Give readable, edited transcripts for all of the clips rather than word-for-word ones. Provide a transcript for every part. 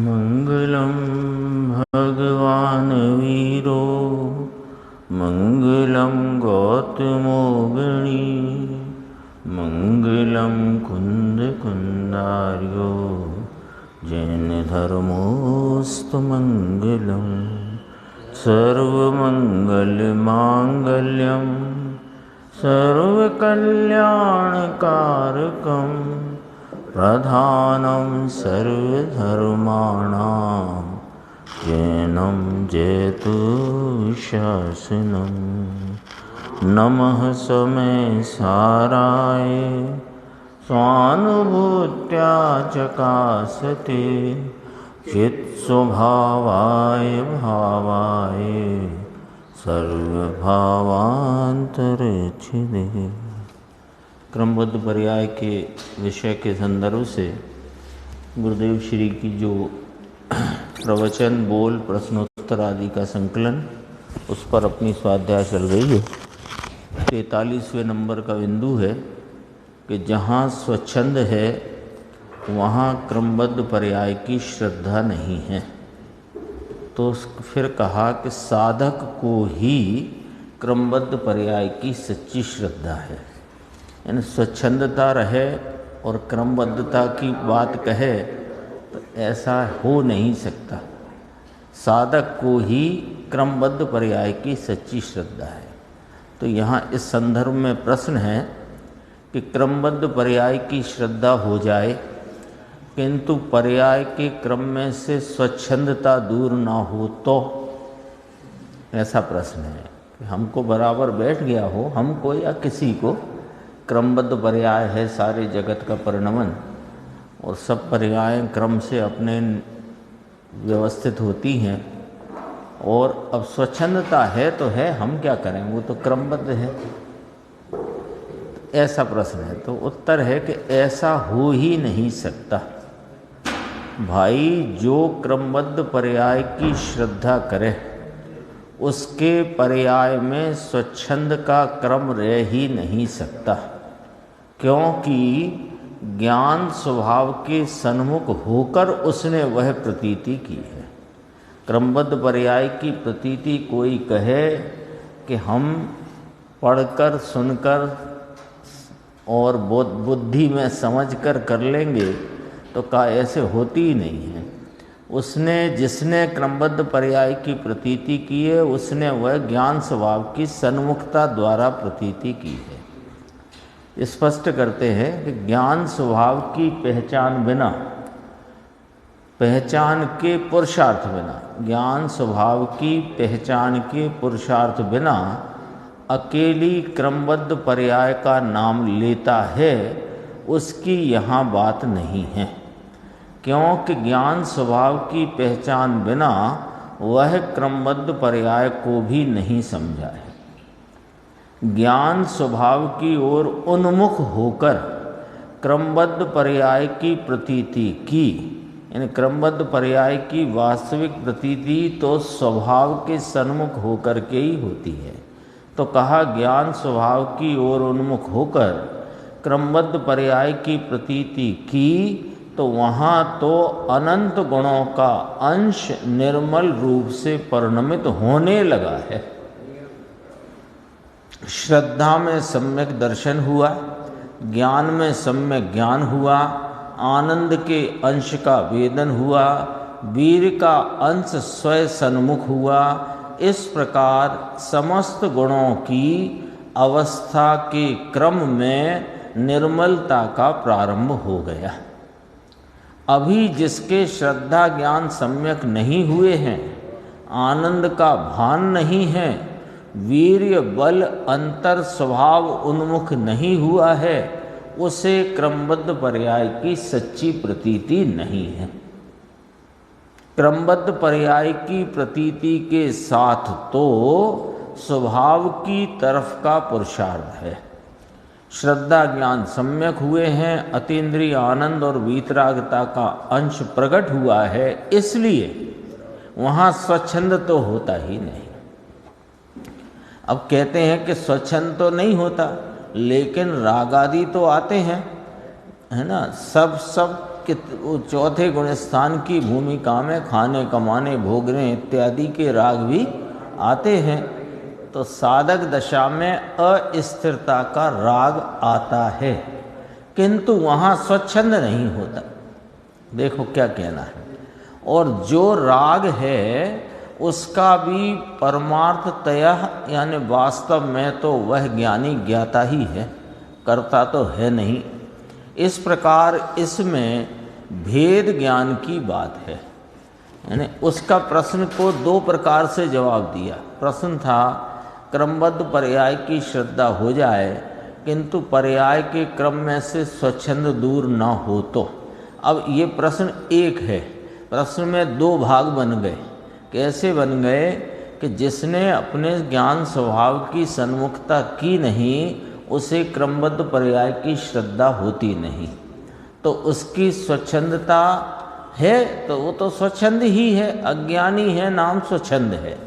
मंगलम भगवान वीरो मंगलम गौतमो गणी मंगलम कुंद कुंदार्यो जैन धर्मोस्तु मंगलम सर्वमंगल मांगल्यम सर्वकल्याणकारकम प्रधानं सर्वधर्माणां जैनं जयतु शासनं। नमः समय साराय स्वानुभूत्या चकासते चित्स्वभावाय भावाय सर्वभावान्तरच्छिदे। क्रमबद्ध पर्याय के विषय के संदर्भ से गुरुदेव श्री की जो प्रवचन बोल प्रश्नोत्तर आदि का संकलन, उस पर अपनी स्वाध्याय चल रही है। 43वें नंबर का बिंदु है कि जहाँ स्वच्छंद है वहाँ क्रमबद्ध पर्याय की श्रद्धा नहीं है। तो फिर कहा कि साधक को ही क्रमबद्ध पर्याय की सच्ची श्रद्धा है। यानी स्वच्छंदता रहे और क्रमबद्धता की बात कहे तो ऐसा हो नहीं सकता। साधक को ही क्रमबद्ध पर्याय की सच्ची श्रद्धा है। तो यहाँ इस संदर्भ में प्रश्न है कि क्रमबद्ध पर्याय की श्रद्धा हो जाए किंतु पर्याय के क्रम में से स्वच्छंदता दूर ना हो तो, ऐसा प्रश्न है कि हमको बराबर बैठ गया हो, हमको या किसी को क्रमबद्ध पर्याय है सारे जगत का परिणमन और सब पर्याय क्रम से अपने व्यवस्थित होती हैं और अब स्वच्छंदता है तो है, हम क्या करें, वो तो क्रमबद्ध है। ऐसा प्रश्न है। तो उत्तर है कि ऐसा हो ही नहीं सकता। भाई जो क्रमबद्ध पर्याय की श्रद्धा करे उसके पर्याय में स्वच्छंद का क्रम रह ही नहीं सकता, क्योंकि ज्ञान स्वभाव के सन्मुख होकर उसने वह प्रतीति की है। क्रमबद्ध पर्याय की प्रतीति कोई कहे कि हम पढ़कर सुनकर और बुद्धि में समझकर कर लेंगे तो का ऐसे होती ही नहीं है। उसने जिसने क्रमबद्ध पर्याय की प्रतीति की है उसने वह ज्ञान स्वभाव की सन्मुखता द्वारा प्रतीति की है। स्पष्ट करते हैं कि ज्ञान स्वभाव की पहचान बिना, पहचान के पुरुषार्थ बिना, ज्ञान स्वभाव की पहचान के पुरुषार्थ बिना अकेली क्रमबद्ध पर्याय का नाम लेता है, उसकी यहाँ बात नहीं है। क्योंकि ज्ञान स्वभाव की पहचान बिना वह क्रमबद्ध पर्याय को भी नहीं समझा है। ज्ञान स्वभाव की ओर उन्मुख होकर क्रमबद्ध पर्याय की प्रतीति की, यानी क्रमबद्ध पर्याय की वास्तविक प्रतीति तो स्वभाव के सन्मुख होकर के ही होती है। तो कहा ज्ञान स्वभाव की ओर उन्मुख होकर क्रमबद्ध पर्याय की प्रतीति की, तो वहाँ तो अनंत गुणों का अंश निर्मल रूप से परिणमित होने लगा है। श्रद्धा में सम्यक दर्शन हुआ, ज्ञान में सम्यक ज्ञान हुआ, आनंद के अंश का वेदन हुआ, वीर का अंश स्वयं सन्मुख हुआ। इस प्रकार समस्त गुणों की अवस्था के क्रम में निर्मलता का प्रारंभ हो गया। अभी जिसके श्रद्धा ज्ञान सम्यक नहीं हुए हैं, आनंद का भान नहीं है, वीर्य बल अंतर स्वभाव उन्मुख नहीं हुआ है, उसे क्रमबद्ध पर्याय की सच्ची प्रतीति नहीं है। क्रमबद्ध पर्याय की प्रतीति के साथ तो स्वभाव की तरफ का पुरुषार्थ है। श्रद्धा ज्ञान सम्यक हुए हैं, अतीन्द्रिय आनंद और वीतरागता का अंश प्रकट हुआ है, इसलिए वहाँ स्वच्छंद तो होता ही नहीं। अब कहते हैं कि स्वच्छंद तो नहीं होता, लेकिन राग आदि तो आते हैं, है ना। सब चौथे गुण स्थान की भूमिका में खाने कमाने भोगने इत्यादि के राग भी आते हैं। तो साधक दशा में अस्थिरता का राग आता है, किंतु वहाँ स्वच्छंद नहीं होता। देखो क्या कहना है। और जो राग है उसका भी परमार्थतया यानी वास्तव में तो वह ज्ञानी ज्ञाता ही है, करता तो है नहीं। इस प्रकार इसमें भेद ज्ञान की बात है। यानी उसका प्रश्न को दो प्रकार से जवाब दिया। प्रश्न था क्रमबद्ध पर्याय की श्रद्धा हो जाए किंतु पर्याय के क्रम में से स्वच्छंद दूर न हो तो। अब ये प्रश्न एक है, प्रश्न में दो भाग बन गए। कैसे बन गए कि जिसने अपने ज्ञान स्वभाव की सन्मुखता की नहीं उसे क्रमबद्ध पर्याय की श्रद्धा होती नहीं, तो उसकी स्वच्छंदता है तो वो तो स्वच्छंद ही है, अज्ञानी है, नाम स्वच्छंद है।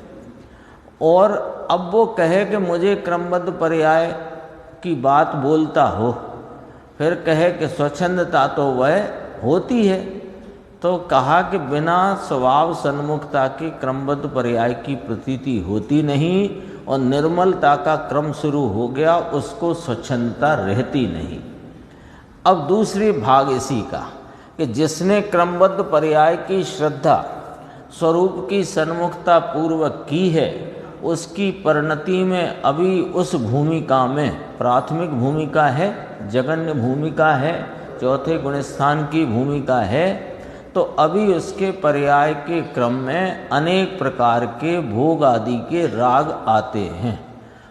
और अब वो कहे कि मुझे क्रमबद्ध पर्याय की बात बोलता हो, फिर कहे कि स्वच्छंदता तो वह होती है, तो कहा कि बिना स्वभाव सन्मुखता के क्रमबद्ध पर्याय की प्रतीति होती नहीं और निर्मलता का क्रम शुरू हो गया, उसको स्वच्छंदता रहती नहीं। अब दूसरी भाग इसी का कि जिसने क्रमबद्ध पर्याय की श्रद्धा स्वरूप की सन्मुखता पूर्वक की है, उसकी परिणति में अभी उस भूमिका में प्राथमिक भूमिका है, जगन्य भूमिका है, चौथे गुणस्थान की भूमिका है, तो अभी उसके पर्याय के क्रम में अनेक प्रकार के भोग आदि के राग आते हैं।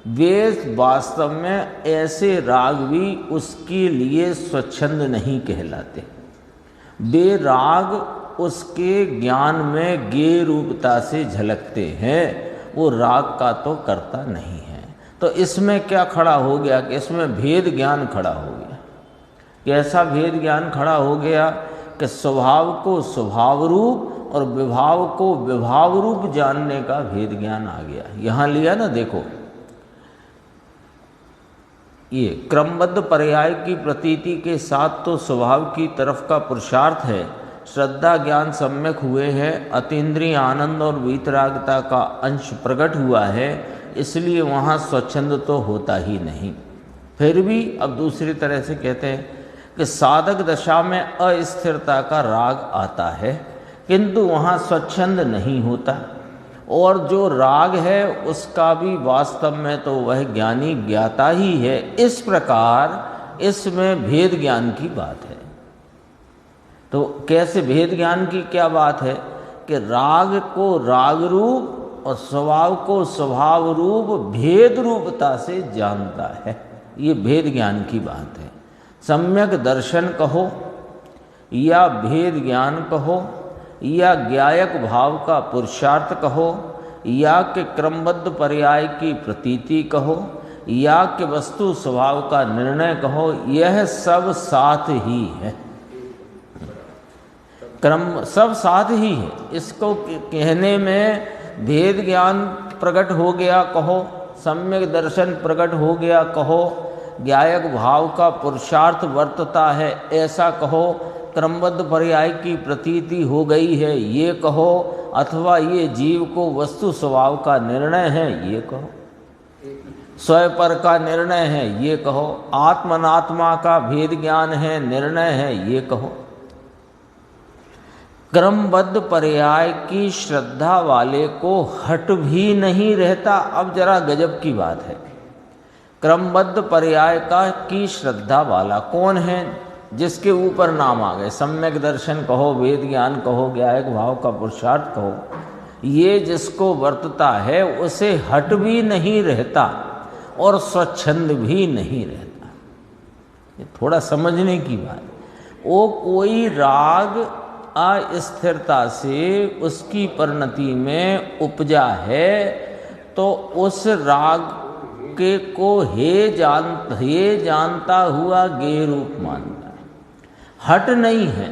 वे वास्तव में ऐसे राग भी उसके लिए स्वच्छंद नहीं कहलाते। वे राग उसके ज्ञान में ज्ञेय रूपता से झलकते हैं, वो राग का तो करता नहीं है। तो इसमें क्या खड़ा हो गया कि इसमें भेद ज्ञान खड़ा हो गया। कैसा भेद ज्ञान खड़ा हो गया कि स्वभाव को स्वभाव रूप और विभाव को विभाव रूप जानने का भेद ज्ञान आ गया। यहाँ लिया ना, देखो ये क्रमबद्ध पर्याय की प्रतीति के साथ तो स्वभाव की तरफ का पुरुषार्थ है, श्रद्धा ज्ञान सम्यक हुए हैं, अतीन्द्रिय आनंद और वीतरागता का अंश प्रकट हुआ है, इसलिए वहाँ स्वच्छंद तो होता ही नहीं। फिर भी अब दूसरी तरह से कहते हैं कि साधक दशा में अस्थिरता का राग आता है किंतु वहाँ स्वच्छंद नहीं होता, और जो राग है उसका भी वास्तव में तो वह ज्ञानी ज्ञाता ही है। इस प्रकार इसमें भेद ज्ञान की बात है। तो कैसे भेद ज्ञान की क्या बात है कि राग को राग रूप और स्वभाव को स्वभाव रूप भेद रूपता से जानता है, ये भेद ज्ञान की बात है। सम्यक दर्शन कहो या भेद ज्ञान कहो या ज्ञायक भाव का पुरुषार्थ कहो या कि क्रमबद्ध पर्याय की प्रतीति कहो या कि वस्तु स्वभाव का निर्णय कहो, यह सब साथ ही है। क्रम सब साथ ही है। इसको कहने में भेद ज्ञान प्रकट हो गया कहो, सम्यक दर्शन प्रकट हो गया कहो, ज्ञायक भाव का पुरुषार्थ वर्तता है ऐसा कहो, क्रमबद्ध पर्याय की प्रतीति हो गई है ये कहो, अथवा ये जीव को वस्तु स्वभाव का निर्णय है ये कहो, स्वपर का निर्णय है ये कहो, आत्मनात्मा का भेद ज्ञान है निर्णय है ये कहो। क्रमबद्ध पर्याय की श्रद्धा वाले को हट भी नहीं रहता। अब जरा गजब की बात है, क्रमबद्ध पर्याय की श्रद्धा वाला कौन है? जिसके ऊपर नाम आ गए, सम्यक दर्शन कहो, वेद ज्ञान कहो, ज्ञायक भाव का पुरुषार्थ कहो, ये जिसको वर्तता है उसे हट भी नहीं रहता और स्वच्छंद भी नहीं रहता। ये थोड़ा समझने की बात। वो कोई राग अस्थिरता से उसकी परिणति में उपजा है तो उस राग के को हे जानता हुआ गे रूप मानता है। हट नहीं है,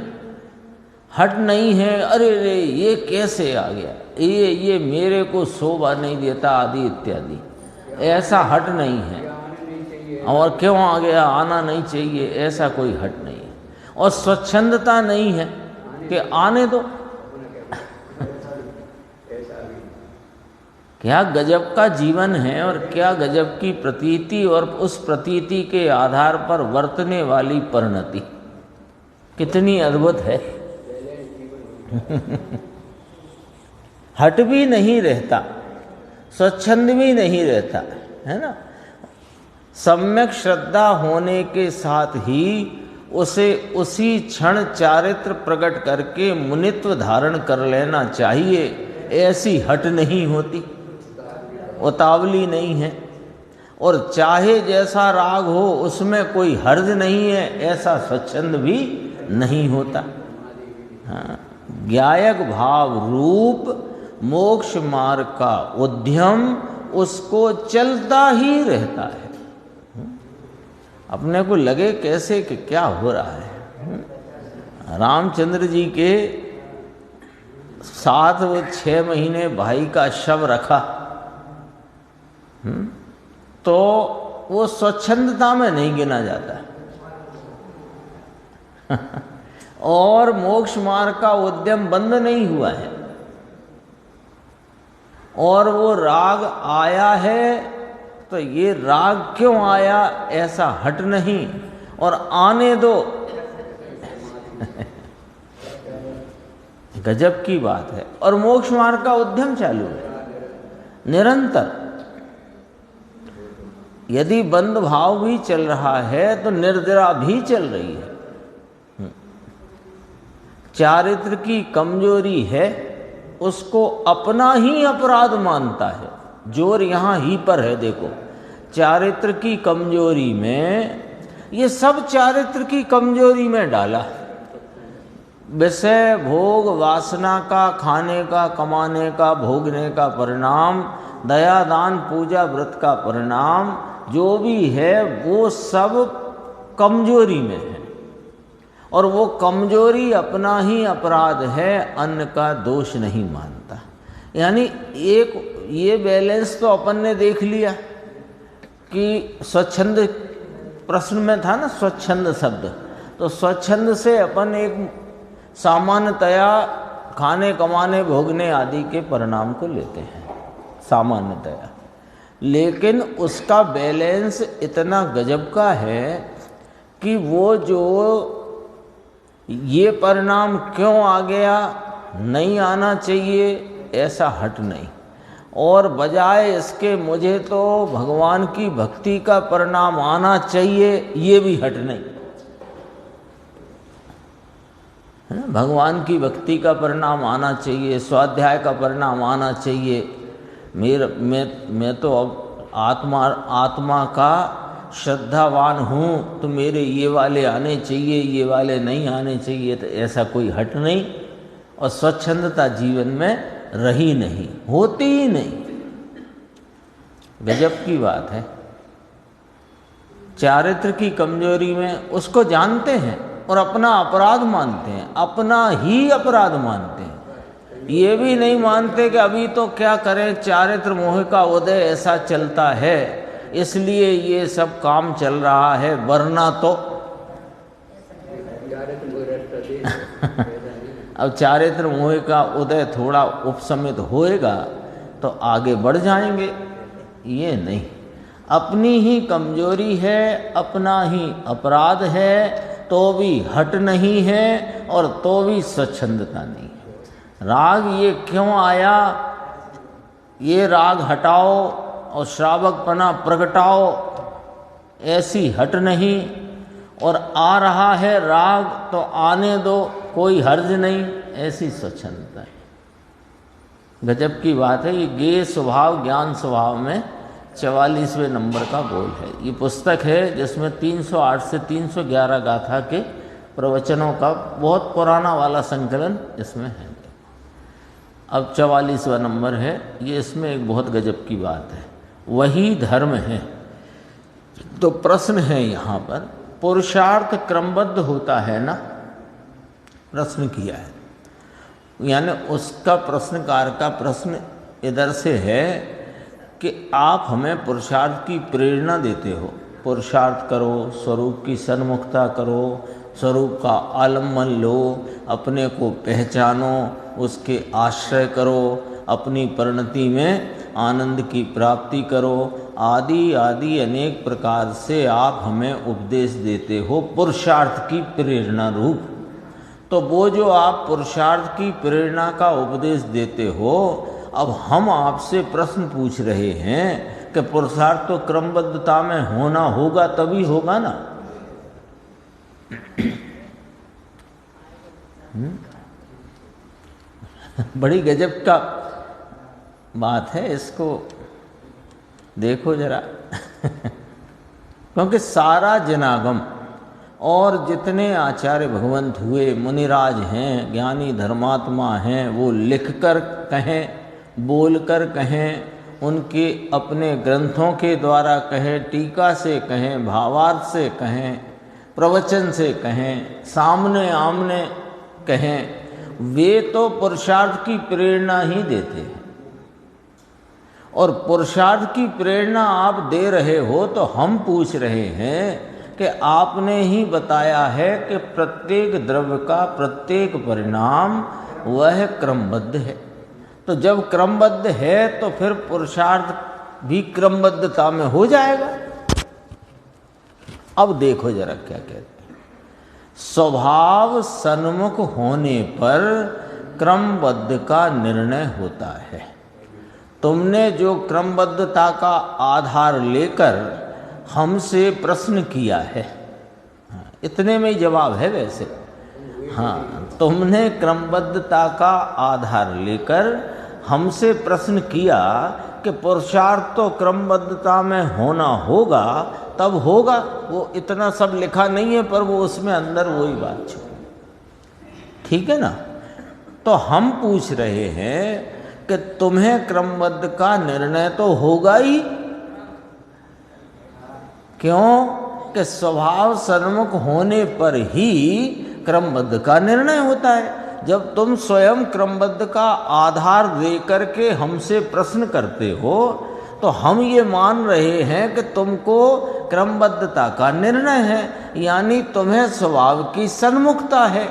हट नहीं है, अरे रे ये कैसे आ गया, ये मेरे को शोभा नहीं देता आदि इत्यादि, ऐसा हट नहीं है। और क्यों आ गया, आना नहीं चाहिए, ऐसा कोई हट नहीं है। और स्वच्छंदता नहीं है कि आने दो। क्या गजब का जीवन है और क्या गजब की प्रतीति, और उस प्रतीति के आधार पर वर्तने वाली परिणति कितनी अद्भुत है। हट भी नहीं रहता, स्वच्छंद भी नहीं रहता, है ना। सम्यक श्रद्धा होने के साथ ही उसे उसी क्षण चारित्र प्रकट करके मुनित्व धारण कर लेना चाहिए। ऐसी हट नहीं होती, उतावली नहीं है। और चाहे जैसा राग हो उसमें कोई हर्ज नहीं है, ऐसा स्वच्छंद भी नहीं होता। हाँ, ज्ञायक भाव रूप मोक्ष मार्ग का उद्यम उसको चलता ही रहता है। अपने को लगे कैसे कि क्या हो रहा है। रामचंद्र जी के साथ वो 6 महीने भाई का शव रखा, तो वो स्वच्छंदता में नहीं गिना जाता। और मोक्ष मार्ग का उद्यम बंद नहीं हुआ है, और वो राग आया है तो ये राग क्यों आया ऐसा हट नहीं, और आने दो। गजब की बात है। और मोक्ष मार्ग का उद्यम चालू है निरंतर। यदि बंद भाव भी चल रहा है तो निर्जरा भी चल रही है। चारित्र की कमजोरी है, उसको अपना ही अपराध मानता है। जोर यहाँ ही पर है। देखो, चारित्र की कमजोरी में, ये सब चारित्र की कमजोरी में डाला। विषय भोग वासना का, खाने का, कमाने का, भोगने का परिणाम, दया दान पूजा व्रत का परिणाम जो भी है वो सब कमजोरी में है। और वो कमजोरी अपना ही अपराध है, अन्य का दोष नहीं मानता। यानी एक ये बैलेंस तो अपन ने देख लिया कि स्वच्छंद, प्रश्न में था ना स्वच्छंद शब्द, तो स्वच्छंद से अपन एक सामान्यतया खाने कमाने भोगने आदि के परिणाम को लेते हैं सामान्यतया। लेकिन उसका बैलेंस इतना गजब का है कि वो जो ये परिणाम क्यों आ गया, नहीं आना चाहिए, ऐसा हट नहीं। और बजाय इसके मुझे तो भगवान की भक्ति का परिणाम आना चाहिए, ये भी हट नहीं, है ना। भगवान की भक्ति का परिणाम आना चाहिए, स्वाध्याय का परिणाम आना चाहिए। मैं तो अब आत्मा का श्रद्धावान हूँ, तो मेरे ये वाले आने चाहिए, ये वाले नहीं आने चाहिए, तो ऐसा कोई हट नहीं। और स्वच्छंदता जीवन में रही नहीं, होती ही नहीं। गजब की बात है। चारित्र की कमजोरी में उसको जानते हैं और अपना अपराध मानते हैं, अपना ही अपराध मानते हैं। ये भी नहीं मानते कि अभी तो क्या करें, चारित्र मोह का उदय ऐसा चलता है इसलिए ये सब काम चल रहा है, वरना तो अब चारित्र मोह का उदय थोड़ा उपशमित होएगा तो आगे बढ़ जाएंगे। ये नहीं, अपनी ही कमजोरी है, अपना ही अपराध है, तो भी हट नहीं है और तो भी स्वच्छंदता नहीं है। राग ये क्यों आया, ये राग हटाओ और श्रावकपना प्रगटाओ, ऐसी हट नहीं। और आ रहा है राग तो आने दो, कोई हर्ज नहीं, ऐसी स्वच्छंदता है। गजब की बात है। ये ज्ञेय स्वभाव ज्ञान स्वभाव में 44वें नंबर का बोल है। ये पुस्तक है जिसमें 308 से 311 गाथा के प्रवचनों का बहुत पुराना वाला संकलन इसमें है। अब 44वां नंबर है ये। इसमें एक बहुत गजब की बात है, वही धर्म है तो प्रश्न है यहाँ पर, पुरुषार्थ क्रमबद्ध होता है ना, प्रश्न किया है। यानी उसका प्रश्नकार का प्रश्न इधर से है कि आप हमें पुरुषार्थ की प्रेरणा देते हो, पुरुषार्थ करो, स्वरूप की सन्मुखता करो, स्वरूप का आलम्बन लो, अपने को पहचानो, उसके आश्रय करो, अपनी परिणति में आनंद की प्राप्ति करो, आदि आदि अनेक प्रकार से आप हमें उपदेश देते हो पुरुषार्थ की प्रेरणा रूप। तो वो जो आप पुरुषार्थ की प्रेरणा का उपदेश देते हो, अब हम आपसे प्रश्न पूछ रहे हैं कि पुरुषार्थ तो क्रमबद्धता में होना होगा, तभी होगा ना। बड़ी गजब का बात है, इसको देखो जरा। क्योंकि सारा जनागम और जितने आचार्य भगवंत हुए, मुनिराज हैं, ज्ञानी धर्मात्मा हैं, वो लिखकर कहें, बोलकर कहें, उनके अपने ग्रंथों के द्वारा कहें, टीका से कहें, भावार्थ से कहें, प्रवचन से कहें, सामने आमने कहें, वे तो पुरुषार्थ की प्रेरणा ही देते हैं। और पुरुषार्थ की प्रेरणा आप दे रहे हो तो हम पूछ रहे हैं कि आपने ही बताया है कि प्रत्येक द्रव्य का प्रत्येक परिणाम वह क्रमबद्ध है। तो जब क्रमबद्ध है तो फिर पुरुषार्थ भी क्रमबद्धता में हो जाएगा। अब देखो जरा क्या कहते हैं, स्वभाव सन्मुख होने पर क्रमबद्ध का निर्णय होता है। तुमने जो क्रमबद्धता का आधार लेकर हमसे प्रश्न किया है, इतने में ही जवाब है वैसे। हाँ, तुमने क्रमबद्धता का आधार लेकर हमसे प्रश्न किया कि पुरुषार्थ तो क्रमबद्धता में होना होगा, तब होगा। वो इतना सब लिखा नहीं है, पर वो उसमें अंदर वही बात छुपी। ठीक है ना। तो हम पूछ रहे हैं कि तुम्हें क्रमबद्ध का निर्णय तो होगा ही। क्यों? कि स्वभाव सन्मुख होने पर ही क्रमबद्ध का निर्णय होता है। जब तुम स्वयं क्रमबद्ध का आधार दे करके हमसे प्रश्न करते हो, तो हम ये मान रहे हैं कि तुमको क्रमबद्धता का निर्णय है, यानी तुम्हें स्वभाव की सन्मुखता है।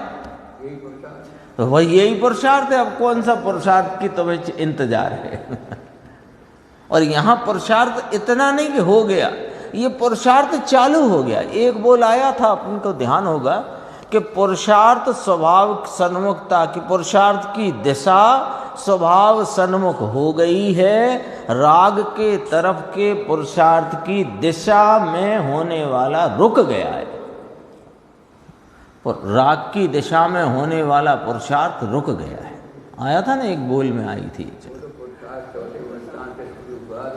तो वही यही पुरुषार्थ है। अब कौन सा पुरुषार्थ की तुम्हें इंतजार है? और यहाँ पुरुषार्थ इतना नहीं कि हो गया, ये पुरुषार्थ चालू हो गया। एक बोल आया था, अपन को ध्यान होगा कि पुरुषार्थ स्वभाव सन्मुखता की, पुरुषार्थ की दिशा स्वभाव सन्मुख हो गई है। राग के तरफ के पुरुषार्थ की दिशा में होने वाला रुक गया है। राग की दिशा में होने वाला पुरुषार्थ रुक गया है। आया था ना, एक बोल में आई थी।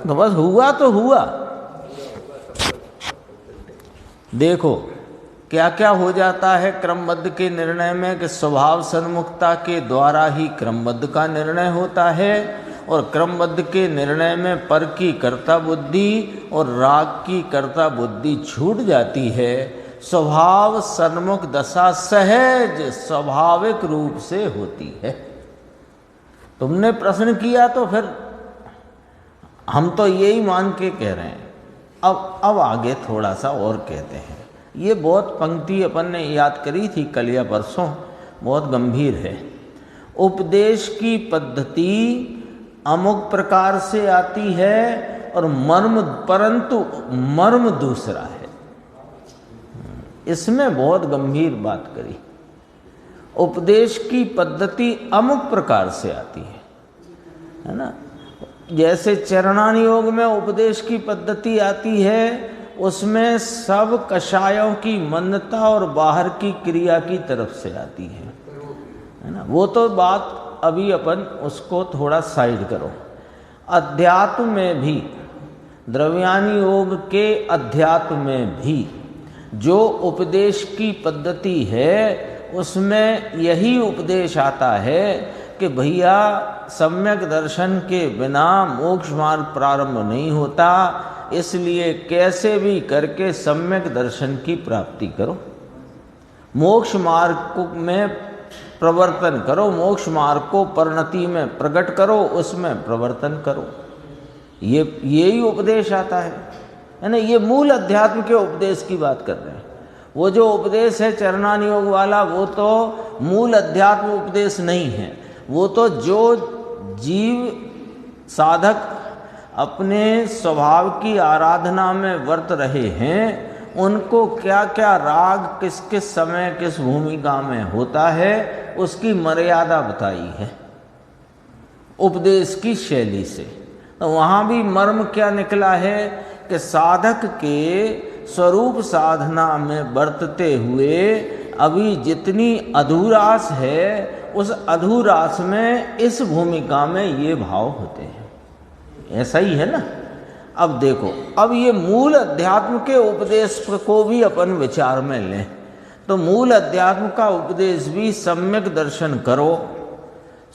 तो बस हुआ तो हुआ। देखो क्या क्या हो जाता है क्रमबद्ध के निर्णय में, कि स्वभाव सन्मुखता के द्वारा ही क्रमबद्ध का निर्णय होता है। और क्रमबद्ध के निर्णय में पर की कर्ता बुद्धि और राग की कर्ता बुद्धि छूट जाती है। स्वभाव सन्मुख दशा सहज स्वाभाविक रूप से होती है। तुमने प्रश्न किया तो फिर हम तो यही मान के कह रहे हैं। अब आगे थोड़ा सा और कहते हैं। ये बहुत पंक्ति अपन ने याद करी थी कल या परसों, बहुत गंभीर है। उपदेश की पद्धति अमुक प्रकार से आती है और मर्म, परंतु मर्म दूसरा है। इसमें बहुत गंभीर बात करी। उपदेश की पद्धति अमुक प्रकार से आती है ना। जैसे चरणान योग में उपदेश की पद्धति आती है, उसमें सब कषायों की मन्नता और बाहर की क्रिया की तरफ से आती है ना। वो तो बात अभी अपन उसको थोड़ा साइड करो। अध्यात्म में भी, द्रव्यान योग के अध्यात्म में भी जो उपदेश की पद्धति है, उसमें यही उपदेश आता है कि भैया सम्यक दर्शन के बिना मोक्ष मार्ग प्रारंभ नहीं होता। इसलिए कैसे भी करके सम्यक दर्शन की प्राप्ति करो, मोक्ष मार्ग में प्रवर्तन करो, मोक्ष मार्ग को परिणति में प्रकट करो, उसमें प्रवर्तन करो। यही उपदेश आता है ना। ये मूल अध्यात्म के उपदेश की बात कर रहे हैं। वो जो उपदेश है चरणान योग वाला, वो तो मूल अध्यात्म उपदेश नहीं है। वो तो जो जीव साधक अपने स्वभाव की आराधना में वर्त रहे हैं, उनको क्या क्या राग किस किस समय किस भूमिका में होता है, उसकी मर्यादा बताई है उपदेश की शैली से। तो वहाँ भी मर्म क्या निकला है कि साधक के स्वरूप साधना में बरतते हुए अभी जितनी अधूरास है, उस अधूरास में इस भूमिका में ये भाव होते हैं। ऐसा ही है ना। अब देखो, अब ये मूल अध्यात्म के उपदेश को भी अपन विचार में लें तो मूल अध्यात्म का उपदेश भी सम्यक दर्शन करो,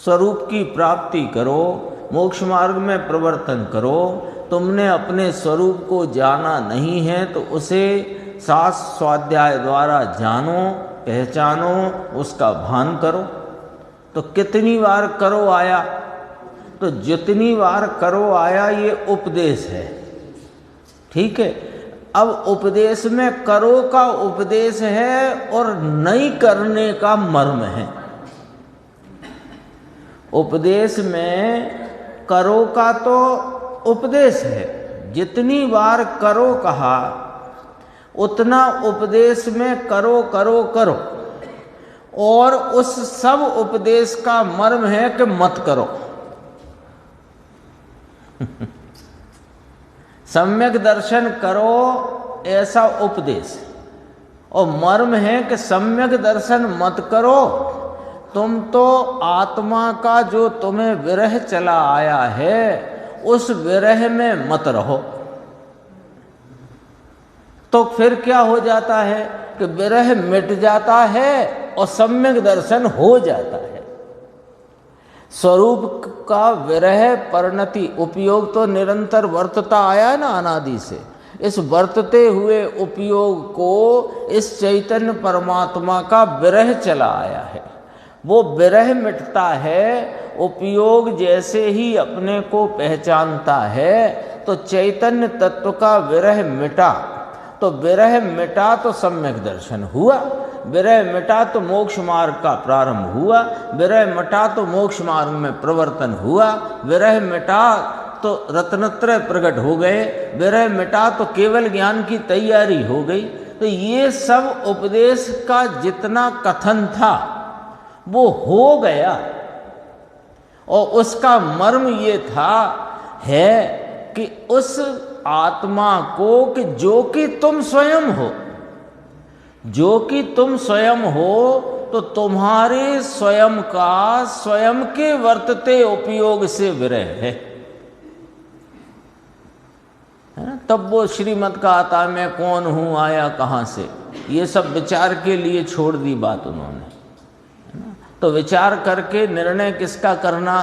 स्वरूप की प्राप्ति करो, मोक्ष मार्ग में प्रवर्तन करो। तुमने अपने स्वरूप को जाना नहीं है तो उसे शास्त्र स्वाध्याय द्वारा जानो, पहचानो, उसका भान करो। तो कितनी बार करो आया, तो जितनी बार करो आया ये उपदेश है, ठीक है। अब उपदेश में करो का उपदेश है और नहीं करने का मर्म है। उपदेश में करो का तो उपदेश है, जितनी बार करो कहा उतना उपदेश में करो करो करो, और उस सब उपदेश का मर्म है कि मत करो। सम्यक दर्शन करो ऐसा उपदेश, और मर्म है कि सम्यक दर्शन मत करो। तुम तो आत्मा का जो तुम्हें विरह चला आया है उस विरह में मत रहो। तो फिर क्या हो जाता है कि विरह मिट जाता है और सम्यक दर्शन हो जाता है। स्वरूप का विरह परिणति उपयोग तो निरंतर वर्तता आया है ना अनादि से। इस वर्तते हुए उपयोग को इस चैतन्य परमात्मा का विरह चला आया है। वो विरह मिटता है, उपयोग जैसे ही अपने को पहचानता है तो चैतन्य तत्व का विरह मिटा। तो विरह मिटा तो सम्यक दर्शन हुआ, विरह मिटा तो मोक्ष मार्ग का प्रारंभ हुआ, विरह मिटा तो मोक्ष मार्ग में प्रवर्तन हुआ, विरह मिटा तो रत्नत्रय प्रकट हो गए, विरह मिटा तो केवल ज्ञान की तैयारी हो गई। तो ये सब उपदेश का जितना कथन था वो हो गया, और उसका मर्म ये था है कि उस आत्मा को कि जो कि तुम स्वयं हो, जो कि तुम स्वयं हो, तो तुम्हारे स्वयं का स्वयं के वर्तते उपयोग से विरह है ना। तब वो श्रीमद् का आता मैं कौन हूं, आया कहां से, ये सब विचार के लिए छोड़ दी बात उन्होंने, है ना। तो विचार करके निर्णय किसका करना,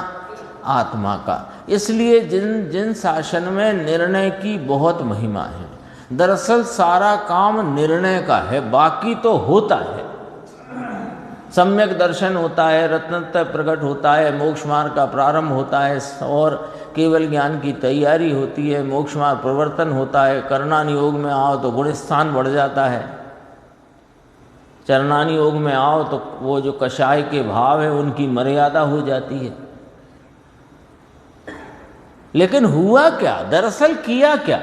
आत्मा का। इसलिए जिन जिन शासन में निर्णय की बहुत महिमा है। दरअसल सारा काम निर्णय का है, बाकी तो होता है। सम्यक दर्शन होता है, रत्नत्रय प्रकट होता है, मोक्ष मार्ग का प्रारंभ होता है, और केवल ज्ञान की तैयारी होती है, मोक्ष मार्ग प्रवर्तन होता है। करणान योग में आओ तो गुण स्थान बढ़ जाता है, चरणान योग में आओ तो वो जो कषाय के भाव है उनकी मर्यादा हो जाती है। लेकिन हुआ क्या, दरअसल किया क्या,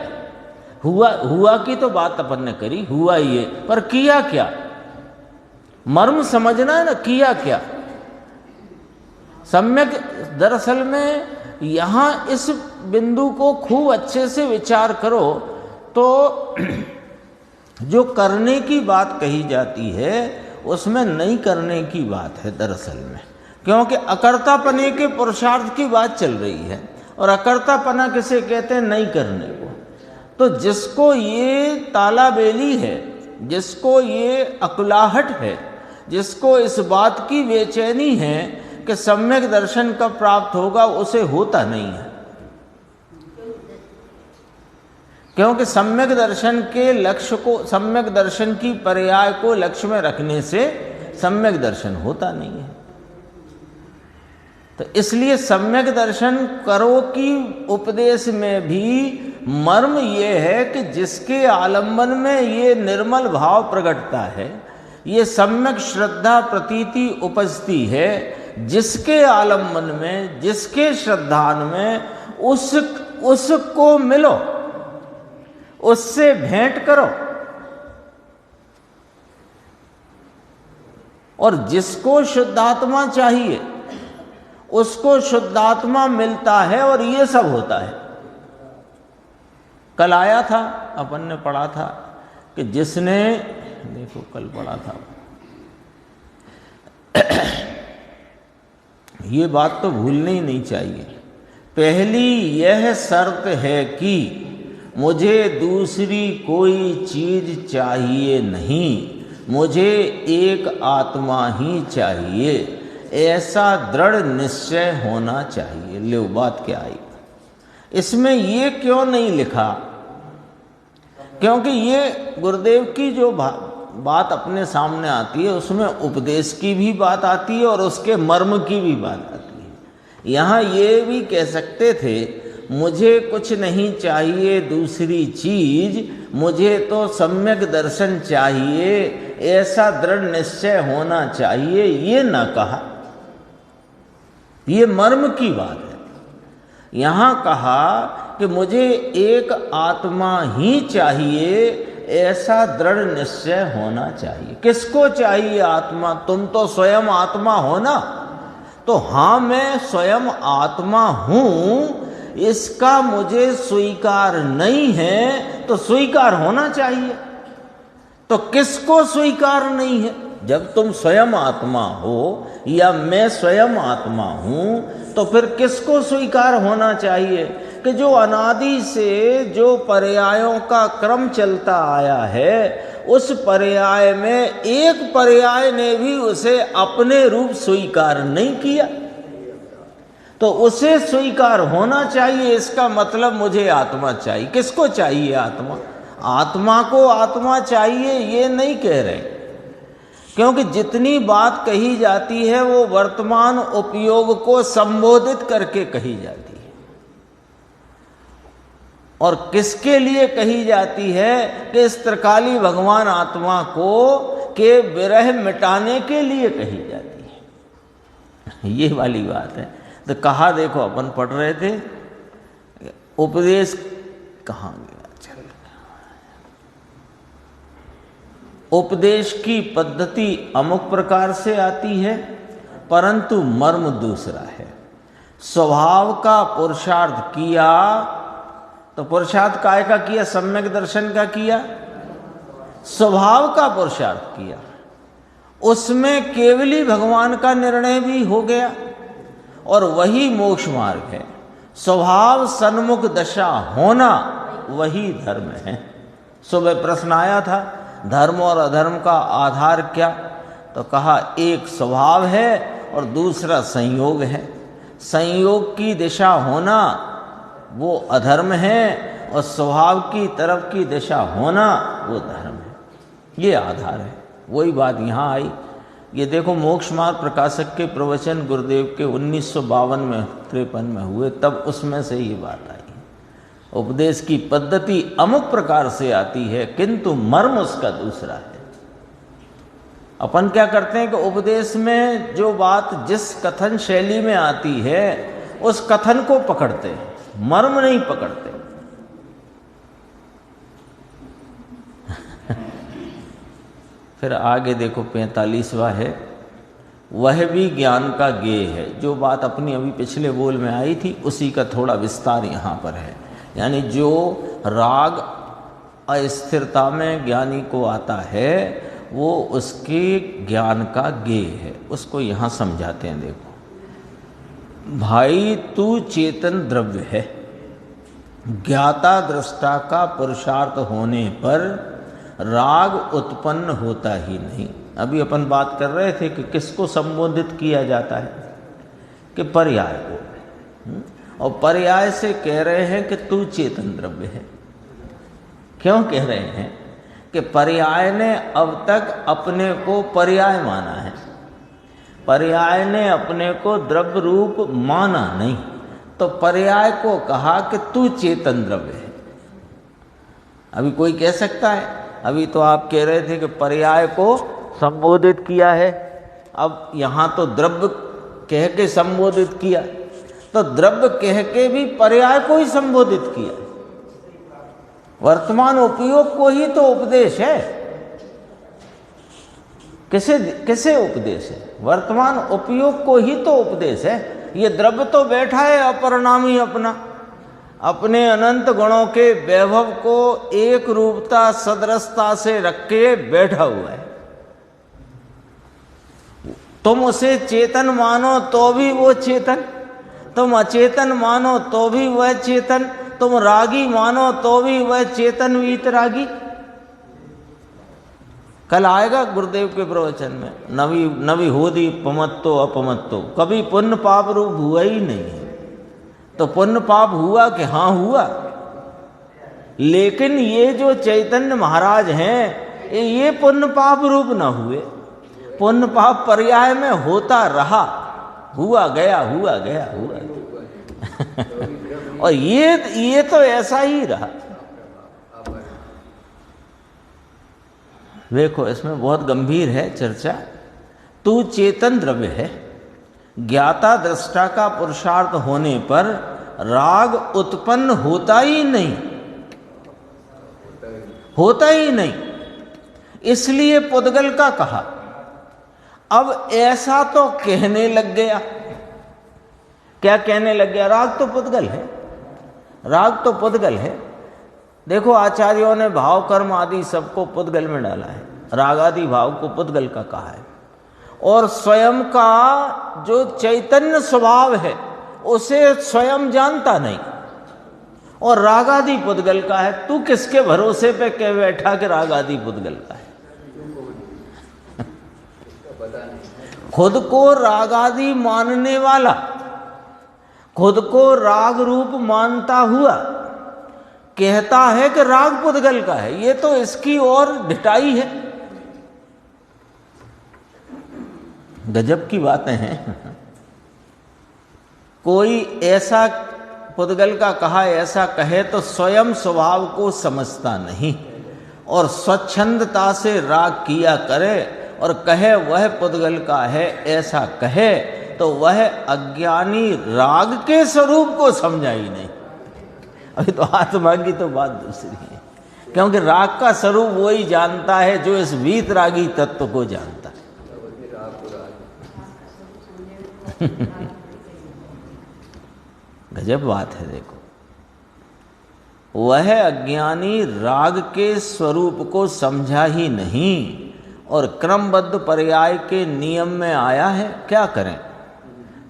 हुआ की तो बात अपन ने करी, हुआ ये, पर किया क्या, मर्म समझना है ना, किया क्या। सम्यक दरअसल में यहां इस बिंदु को खूब अच्छे से विचार करो तो जो करने की बात कही जाती है उसमें नहीं करने की बात है दरअसल में, क्योंकि अकर्तापने के पुरुषार्थ की बात चल रही है। और अकर्तापना किसे कहते हैं, नहीं करने को। तो जिसको ये तालाबेली है, जिसको ये अकुलाहट है, जिसको इस बात की बेचैनी है कि सम्यक दर्शन कब प्राप्त होगा, उसे होता नहीं है। क्योंकि सम्यक दर्शन के लक्ष्य को, सम्यक दर्शन की पर्याय को लक्ष्य में रखने से सम्यक दर्शन होता नहीं है। तो इसलिए सम्यक दर्शन करो की उपदेश में भी मर्म ये है कि जिसके आलंबन में ये निर्मल भाव प्रकटता है, ये सम्यक श्रद्धा प्रतीति उपजती है, जिसके आलंबन में, जिसके श्रद्धान में उसको मिलो, उससे भेंट करो। और जिसको शुद्धात्मा चाहिए उसको शुद्धात्मा मिलता है और ये सब होता है। कल आया था, अपन ने पढ़ा था कि जिसने, देखो कल पढ़ा था, ये बात तो भूलनी ही नहीं चाहिए। पहली यह शर्त है कि मुझे दूसरी कोई चीज चाहिए नहीं, मुझे एक आत्मा ही चाहिए, ऐसा दृढ़ निश्चय होना चाहिए। ले बात क्या आई, इसमें ये क्यों नहीं लिखा? क्योंकि ये गुरुदेव की जो बात अपने सामने आती है उसमें उपदेश की भी बात आती है और उसके मर्म की भी बात आती है। यहाँ ये भी कह सकते थे मुझे कुछ नहीं चाहिए दूसरी चीज, मुझे तो सम्यक दर्शन चाहिए, ऐसा दृढ़ निश्चय होना चाहिए, ये ना कहा। ये मर्म की बात है। यहाँ कहा कि मुझे एक आत्मा ही चाहिए, ऐसा दृढ़ निश्चय होना चाहिए। किसको चाहिए आत्मा? तुम तो स्वयं आत्मा हो ना। तो हाँ, मैं स्वयं आत्मा हूं, इसका मुझे स्वीकार नहीं है, तो स्वीकार होना चाहिए। तो किसको स्वीकार नहीं है? जब तुम स्वयं आत्मा हो या मैं स्वयं आत्मा हूं, तो फिर किसको स्वीकार होना चाहिए? कि जो अनादि से जो पर्यायों का क्रम चलता आया है, उस पर्याय में एक पर्याय ने भी उसे अपने रूप स्वीकार नहीं किया, तो उसे स्वीकार होना चाहिए। इसका मतलब मुझे आत्मा चाहिए। किसको चाहिए आत्मा? आत्मा को आत्मा चाहिए ये नहीं कह रहे, क्योंकि जितनी बात कही जाती है वो वर्तमान उपयोग को संबोधित करके कही जाती है। और किसके लिए कही जाती है? कि इस त्रिकाली भगवान आत्मा को के विरह मिटाने के लिए कही जाती है। ये वाली बात है। तो कहा, देखो अपन पढ़ रहे थे, उपदेश कहाँ गया? चल, उपदेश की पद्धति अमुक प्रकार से आती है, परंतु मर्म दूसरा है। स्वभाव का पुरुषार्थ किया, तो पुरुषार्थ काय का किया? सम्यक दर्शन का किया। स्वभाव का पुरुषार्थ किया, उसमें केवली भगवान का निर्णय भी हो गया, और वही मोक्ष मार्ग है। स्वभाव सन्मुख दशा होना वही धर्म है। सुबह प्रश्न आया था, धर्म और अधर्म का आधार क्या? तो कहा एक स्वभाव है और दूसरा संयोग है। संयोग की दिशा होना वो अधर्म है, और स्वभाव की तरफ की दिशा होना वो धर्म है। ये आधार है। वही बात यहाँ आई। ये देखो, मोक्ष मार्ग प्रकाशक के प्रवचन गुरुदेव के 1952 में 53 में हुए, तब उसमें से ये बात आई। उपदेश की पद्धति अमुक प्रकार से आती है, किंतु मर्म उसका दूसरा है। अपन क्या करते हैं कि उपदेश में जो बात जिस कथन शैली में आती है उस कथन को पकड़ते हैं, मर्म नहीं पकड़ते। फिर आगे देखो 45वां है, वह भी ज्ञान का गेय है। जो बात अपनी अभी पिछले बोल में आई थी उसी का थोड़ा विस्तार यहाँ पर है। यानी जो राग अस्थिरता में ज्ञानी को आता है वो उसके ज्ञान का गेय है। उसको यहाँ समझाते हैं। देखो भाई, तू चेतन द्रव्य है, ज्ञाता दृष्टा का पुरुषार्थ होने पर राग उत्पन्न होता ही नहीं। अभी अपन बात कर रहे थे कि किसको संबोधित किया जाता है? कि पर्याय को। और पर्याय से कह रहे हैं कि तू चेतन द्रव्य है। क्यों कह रहे हैं कि पर्याय ने अब तक अपने को पर्याय माना है, पर्याय ने अपने को द्रव्य रूप माना नहीं, तो पर्याय को कहा कि तू चेतन द्रव्य है। अभी कोई कह सकता है, अभी तो आप कह रहे थे कि पर्याय को संबोधित किया है, अब यहाँ तो द्रव्य कह के संबोधित किया, तो द्रव्य कह के भी पर्याय को ही संबोधित किया। वर्तमान उपयोग को ही तो उपदेश है। किसे उपदेश है? वर्तमान उपयोग को ही तो उपदेश है। ये द्रव्य तो बैठा है अपरिणामी अपने अनंत गुणों के वैभव को एक रूपता सदरसता से रख के बैठा हुआ है। तुम उसे चेतन मानो तो भी वो चेतन, तुम अचेतन मानो तो भी वह चेतन, तुम रागी मानो तो भी वह चेतन वीतरागी। कल आएगा गुरुदेव के प्रवचन में, नवी होदी पमत्तो अपमत्तो, कभी पुण्य पाप रूप हुआ ही नहीं है। तो पुण्य पाप हुआ कि हाँ हुआ, लेकिन ये जो चैतन्य महाराज हैं ये पुण्य पाप रूप न हुए, पुण्य पाप पर्याय में होता रहा, हुआ गया हुआ गया हुआ और ये तो ऐसा ही रहा। देखो इसमें बहुत गंभीर है चर्चा। तू चेतन द्रव्य है, ज्ञाता दृष्टा का पुरुषार्थ होने पर राग उत्पन्न होता ही नहीं, होता ही नहीं, इसलिए पुद्गल का कहा। अब ऐसा तो कहने लग गया, क्या कहने लग गया? राग तो पुद्गल है, राग तो पुद्गल है। देखो आचार्यों ने भाव कर्म आदि सबको पुद्गल में डाला है, राग आदि भाव को पुद्गल का कहा है, और स्वयं का जो चैतन्य स्वभाव है उसे स्वयं जानता नहीं, और राग आदि पुद्गल का है। तू किसके भरोसे पे कह बैठा कि राग आदि पुद्गल का है? खुद को राग आदि मानने वाला, खुद को राग रूप मानता हुआ कहता है कि राग पुद्गल का है, ये तो इसकी और ढिठाई है। गजब की बातें हैं। कोई ऐसा पुद्गल का कहा ऐसा कहे तो स्वयं स्वभाव को समझता नहीं और स्वच्छंदता से राग किया करे और कहे वह पुद्गल का है, ऐसा कहे तो वह अज्ञानी राग के स्वरूप को समझा ही नहीं। अभी तो आत्मा की तो बात दूसरी है, क्योंकि राग का स्वरूप वही जानता है जो इस वीतरागी तत्व को जानता है। गजब बात है। देखो वह अज्ञानी राग के स्वरूप को समझा ही नहीं और क्रमबद्ध पर्याय के नियम में आया है। क्या करें,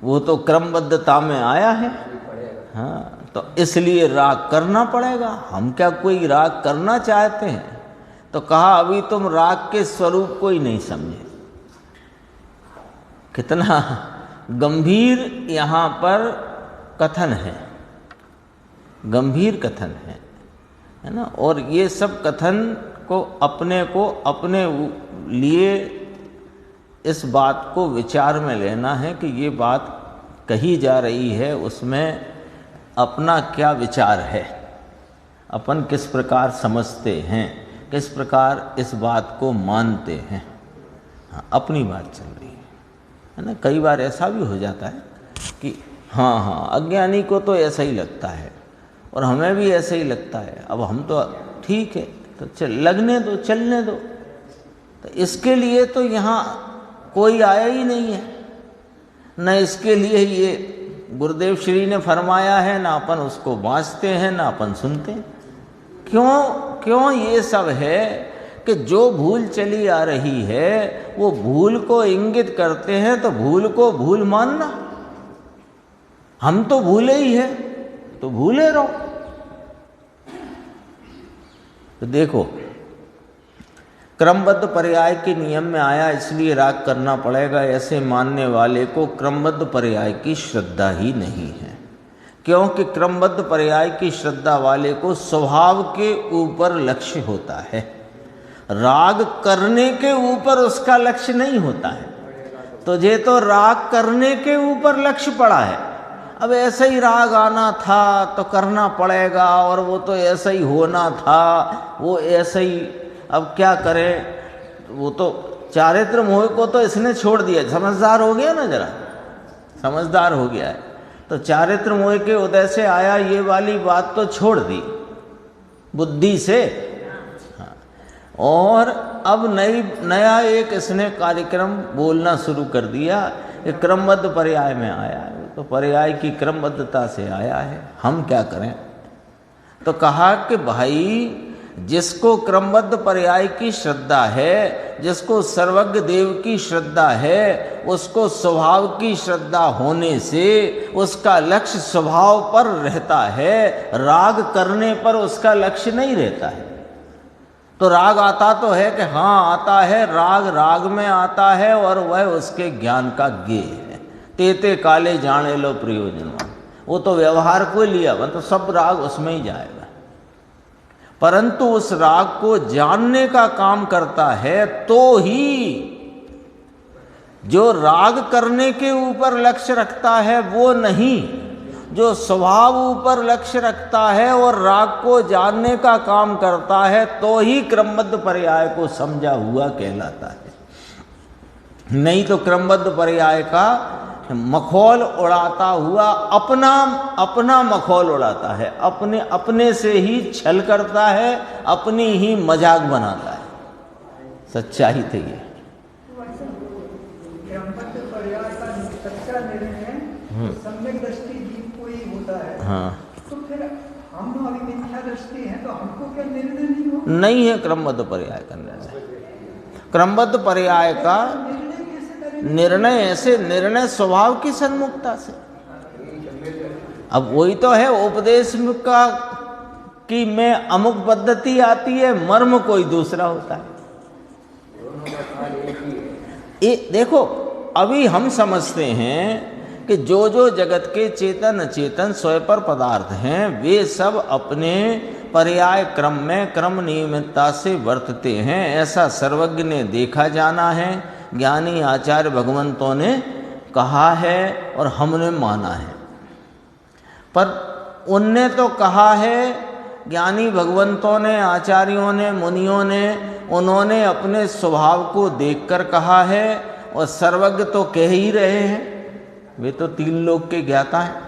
वो तो क्रमबद्धता में आया है। हाँ, तो इसलिए राग करना पड़ेगा। हम क्या कोई राग करना चाहते हैं? तो कहा अभी तुम राग के स्वरूप को ही नहीं समझे। कितना गंभीर यहाँ पर कथन है, गंभीर कथन है ना। और ये सब कथन को अपने लिए इस बात को विचार में लेना है कि ये बात कही जा रही है उसमें अपना क्या विचार है, अपन किस प्रकार समझते हैं, किस प्रकार इस बात को मानते हैं। हाँ, अपनी बात चल रही है ना। कई बार ऐसा भी हो जाता है कि हाँ अज्ञानी को तो ऐसा ही लगता है और हमें भी ऐसा ही लगता है, अब हम तो ठीक है तो चल लगने दो, चलने दो। तो इसके लिए तो यहाँ कोई आया ही नहीं है, न इसके लिए ये गुरुदेव श्री ने फरमाया है, ना अपन उसको बाँचते हैं ना अपन सुनते हैं। क्यों ये सब है कि जो भूल चली आ रही है वो भूल को इंगित करते हैं, तो भूल को भूल मानना। हम तो भूले ही है तो भूले रहो। तो देखो क्रमबद्ध पर्याय के नियम में आया इसलिए राग करना पड़ेगा, ऐसे मानने वाले को क्रमबद्ध पर्याय की श्रद्धा ही नहीं है। क्योंकि क्रमबद्ध पर्याय की श्रद्धा वाले को स्वभाव के ऊपर लक्ष्य होता है, राग करने के ऊपर उसका लक्ष्य नहीं होता है। तुझे तो राग करने के ऊपर लक्ष्य पड़ा है, अब ऐसा ही राग आना था तो करना पड़ेगा, और वो तो ऐसा ही होना था, वो ऐसा ही, अब क्या करें। वो तो चारित्र मोह को तो इसने छोड़ दिया, समझदार हो गया ना, जरा समझदार हो गया है, तो चारित्र मोह के उदय से आया ये वाली बात तो छोड़ दी बुद्धि से। हाँ। और अब नया एक इसने कार्यक्रम बोलना शुरू कर दिया, ये क्रमबद्ध पर्याय में आया है, तो पर्याय की क्रमबद्धता से आया है, हम क्या करें। तो कहा कि भाई जिसको क्रमबद्ध पर्याय की श्रद्धा है, जिसको सर्वज्ञ देव की श्रद्धा है, उसको स्वभाव की श्रद्धा होने से उसका लक्ष्य स्वभाव पर रहता है, राग करने पर उसका लक्ष्य नहीं रहता है। तो राग आता तो है कि हाँ आता है, राग राग में आता है और वह उसके ज्ञान का गेय है। तेते काले जाने लो प्रयोजन, वो तो व्यवहार को लिया, मतलब सब राग उसमें ही जाएगा। परंतु उस राग को जानने का काम करता है तो ही, जो राग करने के ऊपर लक्ष्य रखता है वो नहीं, जो स्वभाव ऊपर लक्ष्य रखता है और राग को जानने का काम करता है तो ही क्रमबद्ध पर्याय को समझा हुआ कहलाता है। नहीं तो क्रमबद्ध पर्याय का मखौल उड़ाता हुआ अपना मखौल उड़ाता है, अपने से ही छल करता है, अपनी ही मजाक बनाता है। सच्चाई थी ये। क्रमबद्ध पर्याय का सच्चा निर्णय सम्यक दृष्टि जीव को ही होता है। हाँ, तो फिर हम अभी मिथ्या दृष्टि है तो हमको क्या निर्णय नहीं हो? नहीं है क्रमबद्ध पर्याय का निर्णय। क्रमबद्ध पर्याय का निर्णय ऐसे, निर्णय स्वभाव की सन्मुखता से। अब वही तो है उपदेश का कि में अमुक पद्धति आती है, मर्म कोई दूसरा होता है। देखो अभी हम समझते हैं कि जो जो जगत के चेतन अचेतन स्वयं पर पदार्थ हैं वे सब अपने पर्याय क्रम में क्रम नियमितता से वर्तते हैं, ऐसा सर्वज्ञ ने देखा जाना है, ज्ञानी आचार्य भगवंतों ने कहा है और हमने माना है। पर उनने तो कहा है, ज्ञानी भगवंतों ने, आचार्यों ने, मुनियों ने, उन्होंने अपने स्वभाव को देखकर कहा है, और सर्वज्ञ तो कह ही रहे हैं, वे तो तीन लोक के ज्ञाता हैं।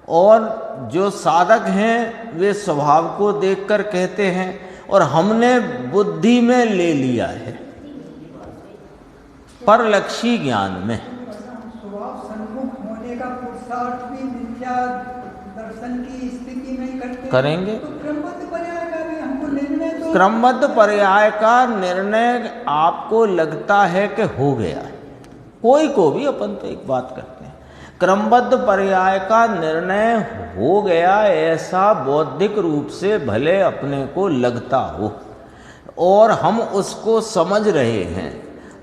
और जो साधक हैं वे स्वभाव को देखकर कहते हैं, और हमने बुद्धि में ले लिया है, परलक्षी ज्ञान में। स्वभाव सन्मुख होने का पुरुषार्थ भी मिथ्या दर्शन की स्थिति में करेंगे। तो क्रमबद्ध पर्याय का भी हमको निर्णय, तो क्रमबद्ध पर्याय का निर्णय आपको लगता है कि हो गया है, कोई को भी अपन तो एक बात करते हैं, क्रमबद्ध पर्याय का निर्णय हो गया ऐसा बौद्धिक रूप से भले अपने को लगता हो, और हम उसको समझ रहे हैं,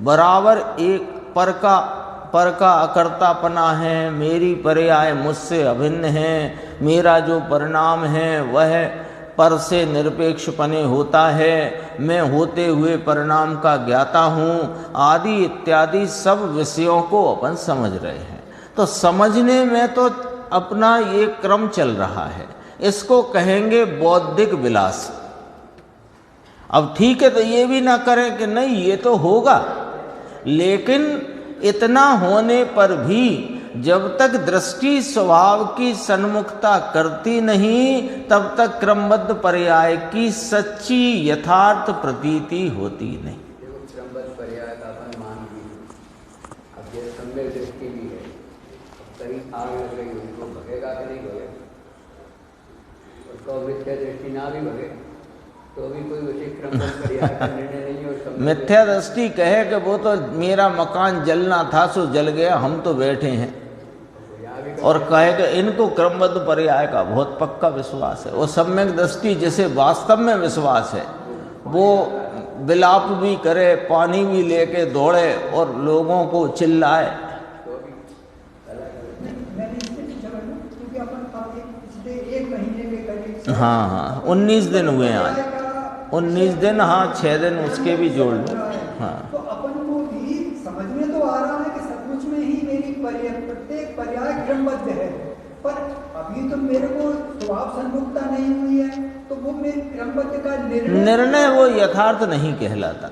बराबर एक पर का अकर्तापना है, मेरी पर्याय मुझसे अभिन्न है, मेरा जो परिणाम है वह पर से निरपेक्षपने होता है, मैं होते हुए परिणाम का ज्ञाता हूँ, आदि इत्यादि सब विषयों को अपन समझ रहे हैं। तो समझने में तो अपना ये क्रम चल रहा है, इसको कहेंगे बौद्धिक विलास। अब ठीक है, तो ये भी ना करें कि नहीं ये तो होगा, लेकिन इतना होने पर भी जब तक दृष्टि स्वभाव की सन्मुखता करती नहीं, तब तक क्रमबद्ध पर्याय की सच्ची यथार्थ प्रतीति होती नहीं। क्रमबद्ध पर्याय का अपन मान भी, अब ये सम्यक दृष्टि भी है, कहीं आग लग गई उनको भगेगा कि नहीं भगेगा, उसको मिथ्या दृष्टि ना भी भगे तो भी कोई उसी क्रमबद्ध पर्याय का निर्णय नहीं हो। मिथ्या दृष्टि कहे कि वो तो मेरा मकान जलना था सो जल गया, हम तो बैठे हैं, और कहे कि इनको क्रमबद्ध पर्याय का बहुत पक्का विश्वास है। वो सम्यक दृष्टि जिसे वास्तव में विश्वास है, वो विलाप भी करे, पानी भी लेके दौड़े और लोगों को चिल्लाए। मैंने इससे भी क्योंकि अपन हाँ हाँ 19 दिन हुए आज, 19 दिन, हाँ 6 दिन उसके भी जोड़ लो। हाँ तो अपन को भी समझ में तो आ रहा है कि सचमुच में ही मेरी प्रत्येक पर्याय क्रमबद्ध है, पर अभी तो मेरे को स्वभाव सन्मुखता नहीं हुई है, तो वो मेरे क्रमबद्ध का निर्णय वो यथार्थ नहीं कहलाता,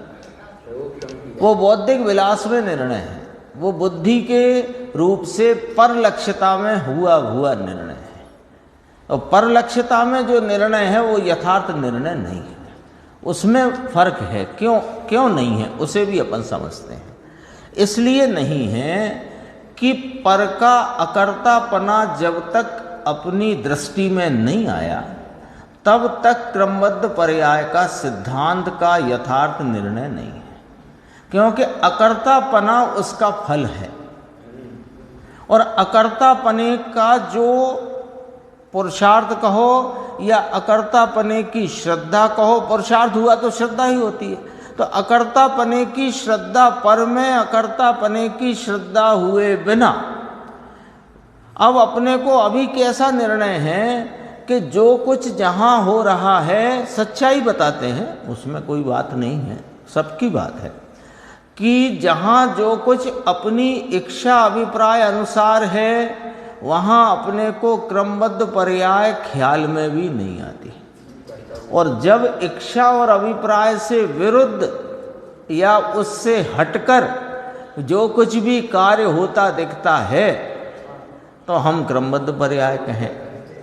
वो बौद्धिक विलास में निर्णय है, वो बुद्धि के रूप से परलक्ष्यता में हुआ निर्णय है। और परलक्ष्यता में जो निर्णय है वो यथार्थ निर्णय नहीं है, उसमें फर्क है। क्यों नहीं है उसे भी अपन समझते हैं। इसलिए नहीं है कि पर का अकर्तापना जब तक अपनी दृष्टि में नहीं आया तब तक क्रमबद्ध पर्याय का सिद्धांत का यथार्थ निर्णय नहीं है, क्योंकि अकर्तापना उसका फल है। और अकर्तापने का जो पुरुषार्थ कहो या अकर्तापने की श्रद्धा कहो, पुरुषार्थ हुआ तो श्रद्धा ही होती है, तो अकर्तापने की श्रद्धा पर में अकर्तापने की श्रद्धा हुए बिना अब अपने को अभी कैसा निर्णय है कि जो कुछ जहाँ हो रहा है सच्चाई बताते हैं, उसमें कोई बात नहीं है, सबकी बात है कि जहाँ जो कुछ अपनी इच्छा अभिप्राय अनुसार है वहाँ अपने को क्रमबद्ध पर्याय ख्याल में भी नहीं आती। और जब इच्छा और अभिप्राय से विरुद्ध या उससे हटकर जो कुछ भी कार्य होता दिखता है तो हम क्रमबद्ध पर्याय कहें,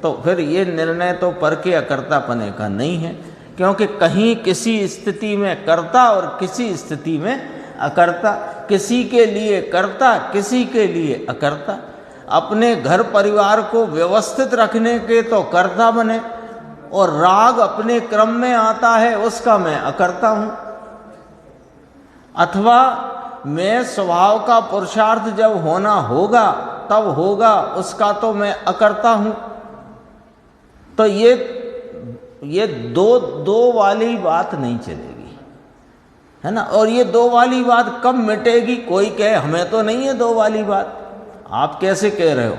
तो फिर ये निर्णय तो पर के अकर्तापने का नहीं है, क्योंकि कहीं किसी स्थिति में कर्ता और किसी स्थिति में अकर्ता, किसी के लिए कर्ता किसी के लिए अकर्ता। अपने घर परिवार को व्यवस्थित रखने के तो कर्ता बने, और राग अपने क्रम में आता है उसका मैं अकर्ता हूं। अथवा मैं स्वभाव का पुरुषार्थ जब होना होगा तब होगा, उसका तो मैं अकर्ता हूं। तो ये दो वाली बात नहीं चलेगी, है ना। और ये दो वाली बात कब मिटेगी? कोई कहे हमें तो नहीं है दो वाली बात, आप कैसे कह रहे हो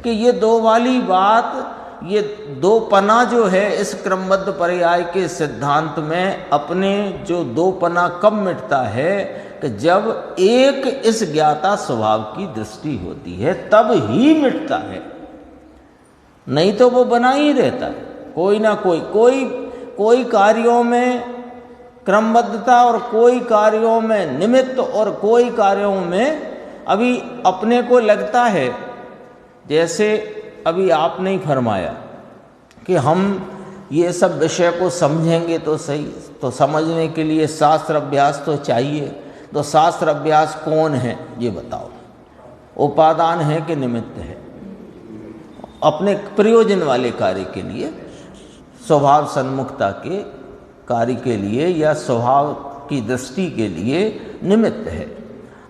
कि ये दो वाली बात, ये दो पना जो है इस क्रमबद्ध पर्याय के सिद्धांत में अपने जो दो पना कब मिटता है कि जब एक इस ज्ञाता स्वभाव की दृष्टि होती है तब ही मिटता है, नहीं तो वो बना ही रहता है। कोई ना कोई कार्यों में क्रमबद्धता और कोई कार्यों में निमित्त और कोई कार्यों में अभी अपने को लगता है, जैसे अभी आपने ही फरमाया कि हम ये सब विषय को समझेंगे तो सही, तो समझने के लिए शास्त्र अभ्यास तो चाहिए। तो शास्त्र अभ्यास कौन है ये बताओ, उपादान है कि निमित्त है? अपने प्रयोजन वाले कार्य के लिए, स्वभाव सन्मुखता के कार्य के लिए या स्वभाव की दृष्टि के लिए निमित्त है।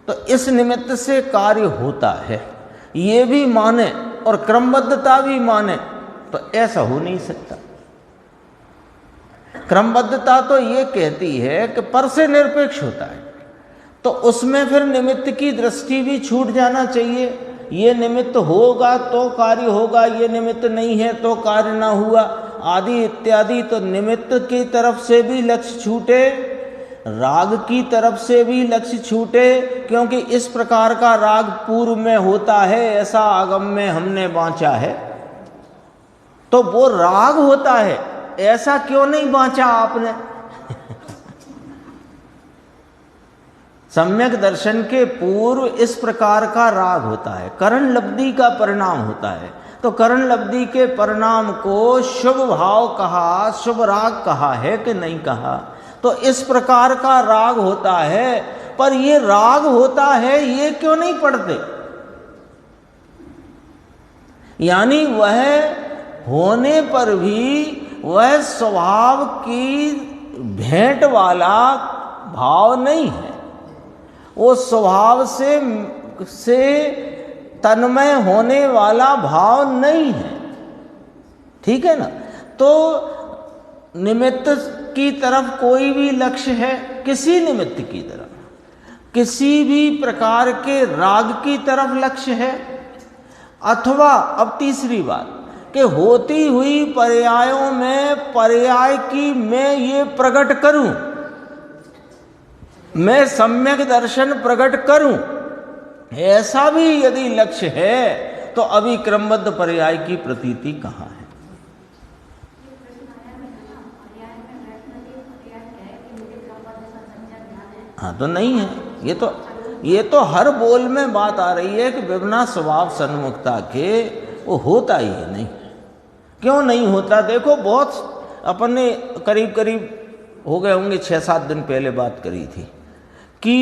तो इस निमित्त से कार्य होता है, ये भी माने और क्रमबद्धता भी माने, तो ऐसा हो नहीं सकता। क्रमबद्धता तो ये कहती है कि पर से निरपेक्ष होता है, तो उसमें फिर निमित्त की दृष्टि भी छूट जाना चाहिए। ये निमित्त होगा तो कार्य होगा, ये निमित्त नहीं है तो कार्य ना हुआ, आदि इत्यादि। तो निमित्त की तरफ से भी लक्ष्य छूटे, राग की तरफ से भी लक्ष्य छूटे, क्योंकि इस प्रकार का राग पूर्व में होता है ऐसा आगम में हमने बांचा है, तो वो राग होता है ऐसा क्यों नहीं बांचा आपने? सम्यक दर्शन के पूर्व इस प्रकार का राग होता है, करण लब्धि का परिणाम होता है। तो करण लब्धि के परिणाम को शुभ भाव कहा, शुभ राग कहा है कि नहीं कहा? तो इस प्रकार का राग होता है, पर ये राग होता है ये क्यों नहीं पढ़ते? यानी वह होने पर भी वह स्वभाव की भेंट वाला भाव नहीं है, वो स्वभाव से तन्मय होने वाला भाव नहीं है, ठीक है ना। तो निमित्त की तरफ कोई भी लक्ष्य है, किसी निमित्त की तरफ, किसी भी प्रकार के राग की तरफ लक्ष्य है, अथवा अब तीसरी बात कि होती हुई पर्यायों में पर्याय की मैं ये प्रकट करूं, मैं सम्यक दर्शन प्रकट करूं, ऐसा भी यदि लक्ष्य है तो अभी क्रमबद्ध पर्याय की प्रतीति कहाँ है? हाँ तो नहीं है। ये तो हर बोल में बात आ रही है कि विभिन्न स्वभाव सन्मुखता के वो होता ही है नहीं। क्यों नहीं होता? देखो, बहुत अपन ने करीब करीब हो गए होंगे 6-7 दिन पहले बात करी थी कि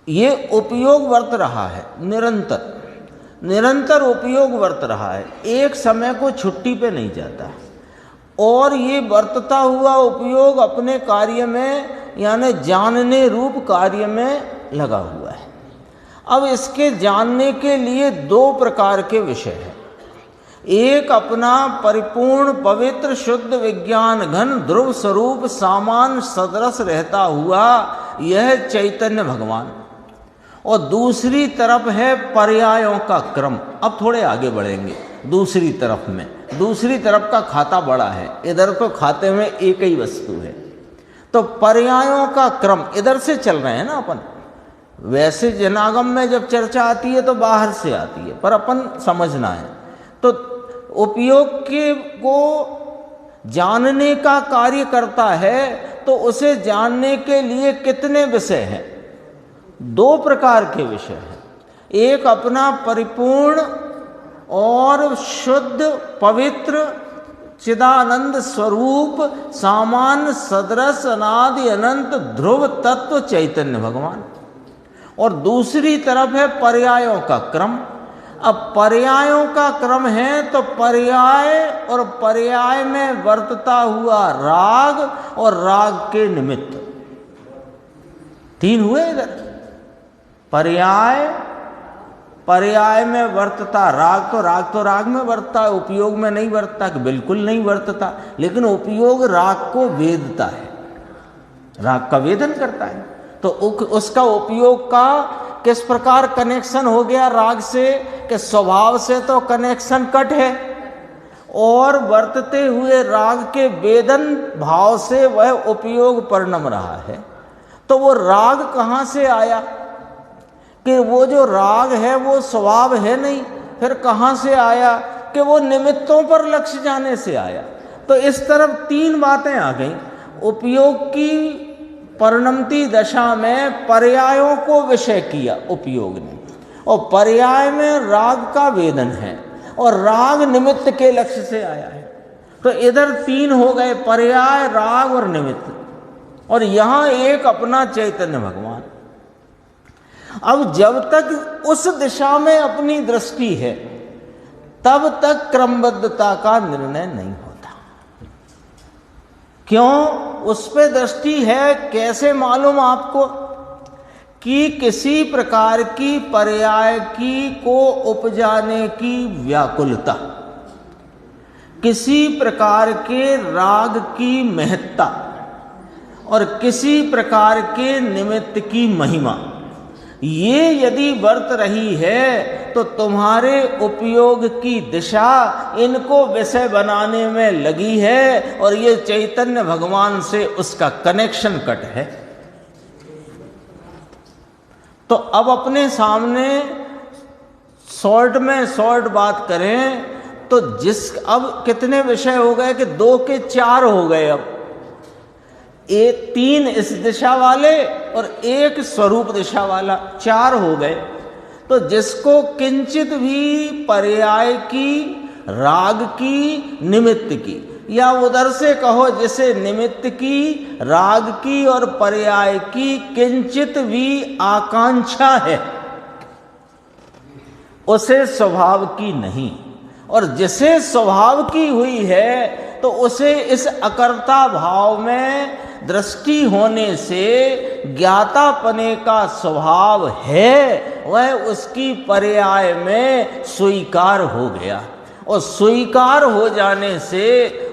ये उपयोग वर्त रहा है, निरंतर उपयोग वर्त रहा है, एक समय को छुट्टी पे नहीं जाता, और ये वर्तता हुआ उपयोग अपने कार्य में यानी जानने रूप कार्य में लगा हुआ है। अब इसके जानने के लिए 2 प्रकार के विषय हैं। एक अपना परिपूर्ण पवित्र शुद्ध विज्ञान घन ध्रुव स्वरूप सामान सदृश रहता हुआ यह चैतन्य भगवान, और दूसरी तरफ है पर्यायों का क्रम। अब थोड़े आगे बढ़ेंगे दूसरी तरफ में। दूसरी तरफ का खाता बड़ा है, इधर तो खाते में एक ही वस्तु है। तो पर्यायों का क्रम इधर से चल रहे हैं ना अपन। वैसे जनागम में जब चर्चा आती है तो बाहर से आती है, पर अपन समझना है। तो उपयोग के को जानने का कार्य करता है, तो उसे जानने के लिए कितने विषय हैं? 2 प्रकार के विषय हैं। एक अपना परिपूर्ण और शुद्ध पवित्र चिदानंद स्वरूप सामान्य सदृश अनादि अनंत ध्रुव तत्व चैतन्य भगवान, और दूसरी तरफ है पर्यायों का क्रम। अब पर्यायों का क्रम है तो पर्याय और पर्याय में वर्तता हुआ राग और राग के निमित्त 3 हुए इधर। पर्याय में वर्तता राग तो राग में वर्तता है, उपयोग में नहीं वर्तता, कि बिल्कुल नहीं वर्तता, लेकिन उपयोग राग को वेदता है, राग का वेदन करता है। तो उसका उपयोग का किस प्रकार कनेक्शन हो गया राग से, कि स्वभाव से तो कनेक्शन कट है, और वर्तते हुए राग के वेदन भाव से वह उपयोग परिणम रहा है। तो वो राग कहाँ से आया? कि वो जो राग है वो स्वभाव है नहीं, फिर कहाँ से आया? कि वो निमित्तों पर लक्ष्य जाने से आया। तो इस तरफ 3 बातें आ गई। उपयोग की परिणमती दशा में पर्यायों को विषय किया उपयोग ने, और पर्याय में राग का वेदन है, और राग निमित्त के लक्ष्य से आया है। तो इधर 3 हो गए, पर्याय, राग और निमित्त, और यहां एक अपना चैतन्य भगवान। अब जब तक उस दिशा में अपनी दृष्टि है तब तक क्रमबद्धता का निर्णय नहीं होता। क्यों? उस पे दृष्टि है, कैसे मालूम आपको? कि किसी प्रकार की पर्याय की को उपजाने की व्याकुलता, किसी प्रकार के राग की महत्ता, और किसी प्रकार के निमित्त की महिमा, ये यदि वर्त रही है तो तुम्हारे उपयोग की दिशा इनको विषय बनाने में लगी है, और ये चैतन्य भगवान से उसका कनेक्शन कट है। तो अब अपने सामने शॉर्ट में शॉर्ट बात करें तो अब कितने विषय हो गए? कि 2 के 4 हो गए। अब 3 इस दिशा वाले और 1 स्वरूप दिशा वाला, 4 हो गए। तो जिसको किंचित भी पर्याय की, राग की, निमित्त की, या उधर से कहो जिसे निमित्त की, राग की और पर्याय की किंचित भी आकांक्षा है, उसे स्वभाव की नहीं, और जिसे स्वभाव की हुई है तो उसे इस अकर्ता भाव में दृष्टि होने से ज्ञातापने का स्वभाव है, वह उसकी पर्याय में स्वीकार हो गया, और स्वीकार हो जाने से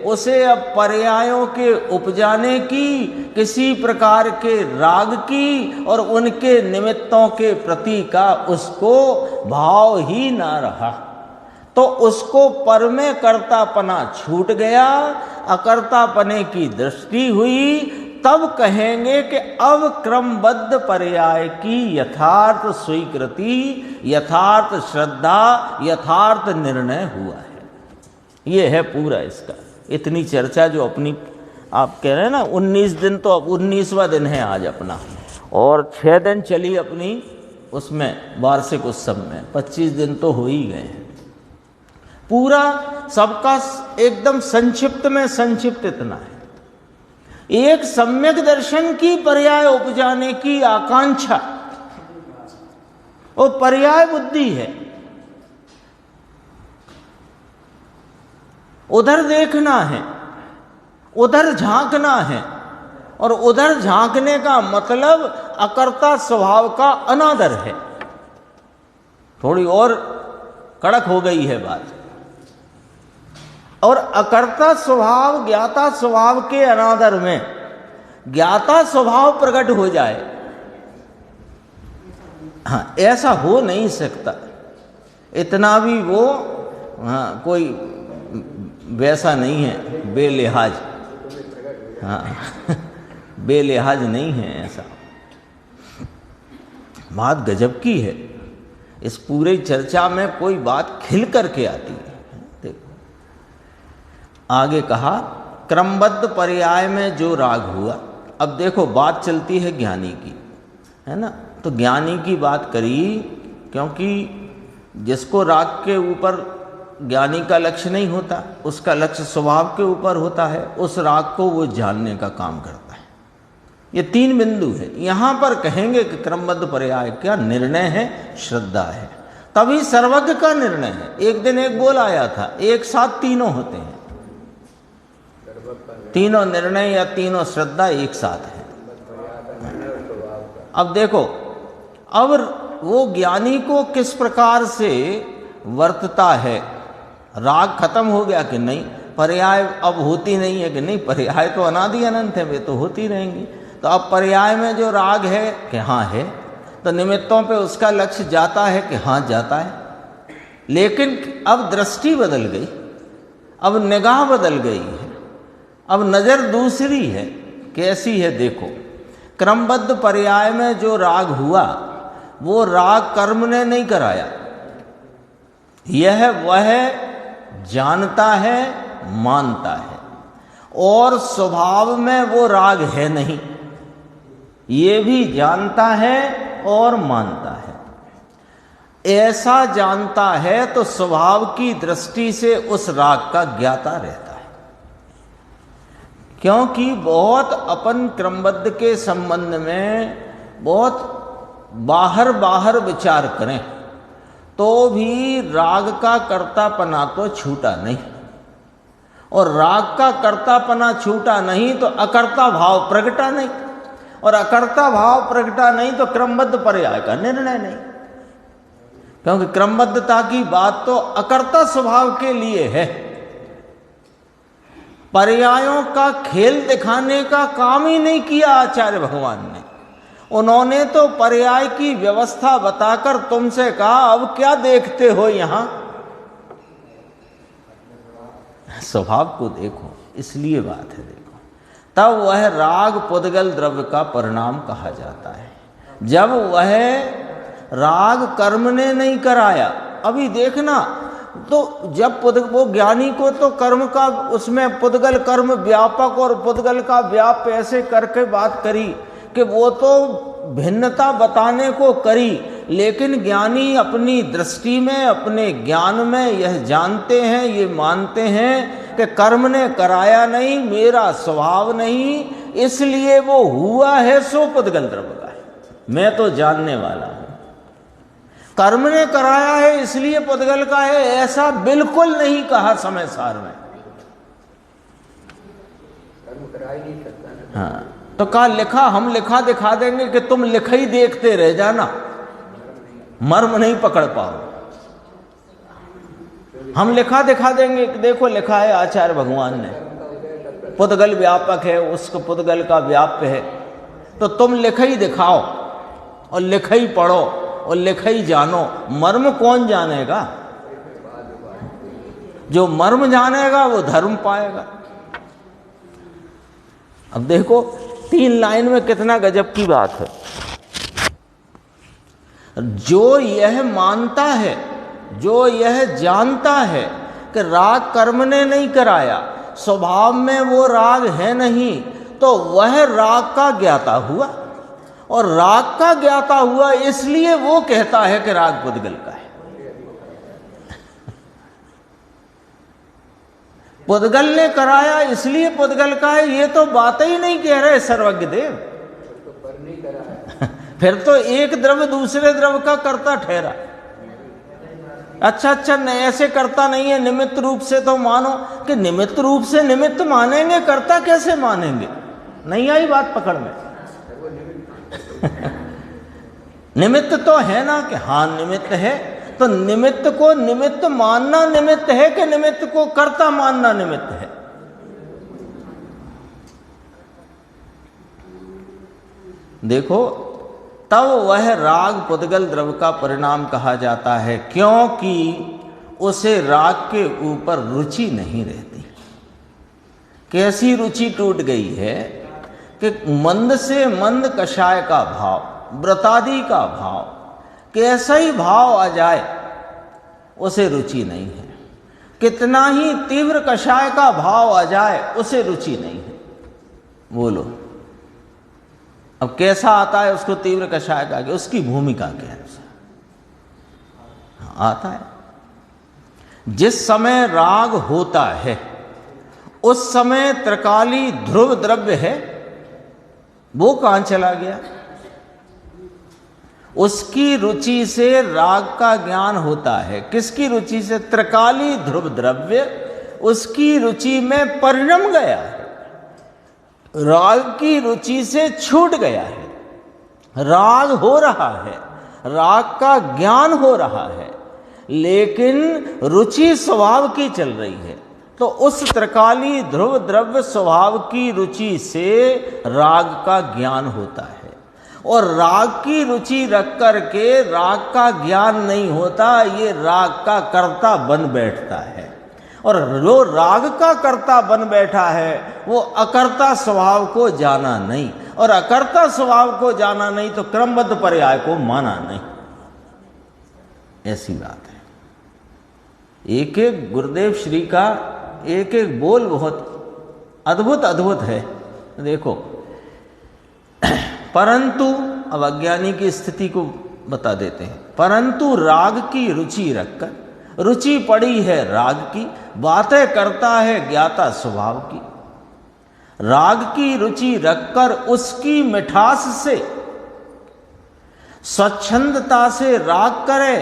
उसे अब पर्यायों के उपजाने की, किसी प्रकार के राग की और उनके निमित्तों के प्रति का उसको भाव ही ना रहा। तो उसको पर में कर्तापना छूट गया, अकर्तापने की दृष्टि हुई, तब कहेंगे कि अब क्रमबद्ध पर्याय की यथार्थ स्वीकृति, यथार्थ श्रद्धा, यथार्थ निर्णय हुआ है। ये है पूरा इसका। इतनी चर्चा जो अपनी आप कह रहे हैं ना 19 दिन, तो अब 19वां दिन है आज अपना, और 6 दिन चली अपनी उसमें वार्षिक उत्सव में, 25 दिन तो हो ही गए हैं। पूरा सबका एकदम संक्षिप्त में संक्षिप्त इतना है। एक सम्यक दर्शन की पर्याय उपजाने की आकांक्षा, वो पर्याय बुद्धि है। उधर देखना है, उधर झांकना है, और उधर झांकने का मतलब अकर्ता स्वभाव का अनादर है। थोड़ी और कड़क हो गई है बात। और अकर्ता स्वभाव ज्ञाता स्वभाव के अनादर में ज्ञाता स्वभाव प्रकट हो जाए, हाँ, ऐसा हो नहीं सकता। इतना भी वो हाँ कोई वैसा नहीं है, बेलिहाज, हाँ बेलिहाज नहीं है ऐसा। बात गजब की है। इस पूरे चर्चा में कोई बात खिल करके आती है। देखो आगे कहा क्रमबद्ध पर्याय में जो राग हुआ। अब देखो बात चलती है ज्ञानी की, है ना। तो ज्ञानी की बात करी, क्योंकि जिसको राग के ऊपर ज्ञानी का लक्ष्य नहीं होता, उसका लक्ष्य स्वभाव के ऊपर होता है, उस राग को वो जानने का काम करता है। ये 3 बिंदु है। यहाँ पर कहेंगे कि क्रमबद्ध पर्याय क्या निर्णय है, श्रद्धा है, तभी सर्वज्ञ का निर्णय है। एक दिन एक बोल आया था, एक साथ तीनों होते हैं, तीनों निर्णय या तीनों श्रद्धा एक साथ है। अब देखो, अब वो ज्ञानी को किस प्रकार से वर्तता है। राग खत्म हो गया कि नहीं, पर्याय अब होती नहीं है कि नहीं, पर्याय तो अनादि अनंत है, वे तो होती रहेंगी। तो अब पर्याय में जो राग है कि हाँ है, तो निमित्तों पे उसका लक्ष्य जाता है कि हाँ जाता है। लेकिन अब दृष्टि बदल गई, अब निगाह बदल गई है, अब नज़र दूसरी है। कैसी है देखो, क्रमबद्ध पर्याय में जो राग हुआ वो राग कर्म ने नहीं कराया, यह वह जानता है, मानता है, और स्वभाव में वो राग है नहीं, ये भी जानता है और मानता है। ऐसा जानता है तो स्वभाव की दृष्टि से उस राग का ज्ञाता रहता है। क्योंकि बहुत अपन क्रमबद्ध के संबंध में बहुत बाहर विचार करें तो भी राग का कर्तापना तो छूटा नहीं, और राग का कर्तापना छूटा नहीं तो अकर्ता भाव प्रगटा नहीं, और अकर्ता भाव प्रगटा नहीं तो क्रमबद्ध पर्याय का निर्णय नहीं। क्योंकि क्रमबद्धता की बात तो अकर्ता स्वभाव के लिए है। पर्यायों का खेल दिखाने का काम ही नहीं किया आचार्य भगवान ने। उन्होंने तो पर्याय की व्यवस्था बताकर तुमसे कहा अब क्या देखते हो यहां, स्वभाव को देखो, इसलिए बात है। देखो तब वह राग पुद्गल द्रव्य का परिणाम कहा जाता है, जब वह राग कर्म ने नहीं कराया। अभी देखना, तो जब वो ज्ञानी को तो कर्म का उसमें पुद्गल कर्म व्यापक और पुद्गल का व्याप ऐसे करके बात करी कि वो तो भिन्नता बताने को करी, लेकिन ज्ञानी अपनी दृष्टि में, अपने ज्ञान में यह जानते हैं, ये मानते हैं कि कर्म ने कराया नहीं, मेरा स्वभाव नहीं, इसलिए वो हुआ है सो पुद्गल द्रव्य का है, मैं तो जानने वाला हूं। कर्म ने कराया है इसलिए पुद्गल का है, ऐसा बिल्कुल नहीं कहा समय सार में। कर्म करा ही नहीं सकता। हाँ, तो कहा लिखा, हम लिखा दिखा देंगे कि तुम लिखा ही देखते रह जाना, मर्म नहीं पकड़ पाओ। हम लिखा दिखा देंगे कि देखो लिखा है आचार्य भगवान ने, पुद्गल व्यापक है, उसको पुद्गल का व्याप्य है, तो तुम लिखा ही दिखाओ और लिखा ही पढ़ो और लिखा ही जानो, मर्म कौन जानेगा। जो मर्म जानेगा वो धर्म पाएगा। अब देखो 3 लाइन में कितना गजब की बात है। जो यह मानता है, जो यह जानता है कि राग कर्म ने नहीं कराया, स्वभाव में वो राग है नहीं, तो वह राग का ज्ञाता हुआ। और राग का ज्ञाता हुआ इसलिए वो कहता है कि राग पुद्गल का है। पुद्गल ने कराया इसलिए पुद्गल का है, ये तो बात ही नहीं कह रहे सर्वज्ञ देव। फिर तो एक द्रव्य दूसरे द्रव्य का कर्ता ठहरा। अच्छा नहीं, ऐसे करता नहीं है, निमित्त रूप से तो मानो। कि निमित्त रूप से निमित्त मानेंगे, कर्ता कैसे मानेंगे? नहीं आई बात पकड़ में। निमित्त तो है ना कि हाँ निमित्त है, तो निमित्त को निमित्त मानना निमित्त है कि निमित्त को कर्ता मानना निमित्त है? देखो, तब वह राग पुद्गल द्रव्य का परिणाम कहा जाता है, क्योंकि उसे राग के ऊपर रुचि नहीं रहती। कैसी रुचि टूट गई है कि मंद से मंद कषाय का भाव, व्रतादि का भाव, कैसा ही भाव आ जाए उसे रुचि नहीं है। कितना ही तीव्र कषाय का भाव आ जाए उसे रुचि नहीं है। बोलो, अब कैसा आता है उसको तीव्र कषाय का? उसकी भूमिका के अनुसार आता है। जिस समय राग होता है उस समय त्रिकाली ध्रुव द्रव्य है, वो कहां चला गया? उसकी रुचि से राग का ज्ञान होता है। किसकी रुचि से? त्रिकाली ध्रुव द्रव्य उसकी रुचि में परिणम गया है, राग की रुचि से छूट गया है। राग हो रहा है, राग का ज्ञान हो रहा है, लेकिन रुचि स्वभाव की चल रही है। तो उस त्रिकाली ध्रुव द्रव्य स्वभाव की रुचि से राग का ज्ञान होता है। और राग की रुचि रख करके राग का ज्ञान नहीं होता, ये राग का कर्ता बन बैठता है। और जो राग का कर्ता बन बैठा है वो अकर्ता स्वभाव को जाना नहीं, और अकर्ता स्वभाव को जाना नहीं तो क्रमबद्ध पर्याय को माना नहीं। ऐसी बात है। एक एक गुरुदेव श्री का एक एक बोल बहुत अद्भुत अद्भुत है। देखो, परंतु अब अज्ञानी की स्थिति को बता देते हैं। परंतु राग की रुचि रखकर, रुचि पड़ी है राग की, बातें करता है ज्ञाता स्वभाव की। राग की रुचि रखकर उसकी मिठास से, स्वच्छंदता से राग करे,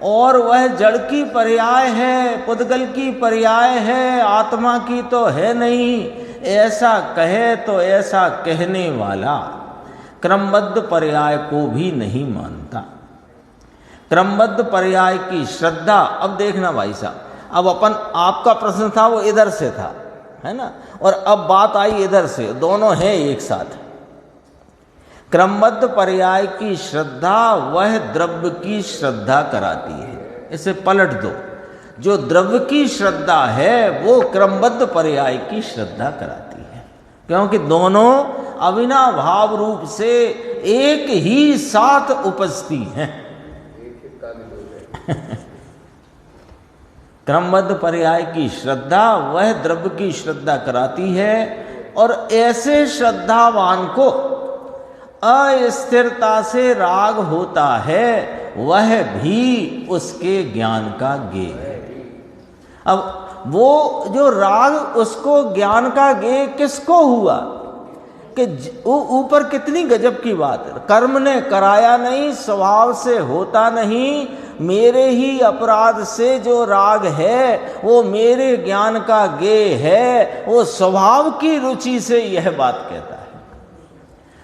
और वह जड़ की पर्याय है, पुद्गल की पर्याय है, आत्मा की तो है नहीं, ऐसा कहे तो ऐसा कहने वाला क्रमबद्ध पर्याय को भी नहीं मानता। क्रमबद्ध पर्याय की श्रद्धा। अब देखना भाई साहब, अब अपन, आपका प्रश्न था वो इधर से था, है ना, और अब बात आई इधर से, दोनों हैं एक साथ। क्रमबद्ध पर्याय की श्रद्धा वह द्रव्य की श्रद्धा कराती है। इसे पलट दो, जो द्रव्य की श्रद्धा है वो क्रमबद्ध पर्याय की श्रद्धा कराती है, क्योंकि दोनों अविनाभाव रूप से एक ही साथ उपजती हैं। क्रमबद्ध पर्याय की श्रद्धा वह द्रव्य की श्रद्धा कराती है, और ऐसे श्रद्धावान को अस्थिरता से राग होता है, वह भी उसके ज्ञान का गेय है। अब वो जो राग उसको ज्ञान का गेय किसको हुआ? कि ऊपर कितनी गजब की बात है। कर्म ने कराया नहीं, स्वभाव से होता नहीं, मेरे ही अपराध से जो राग है वो मेरे ज्ञान का गेय है, वो स्वभाव की रुचि से यह बात कहता है।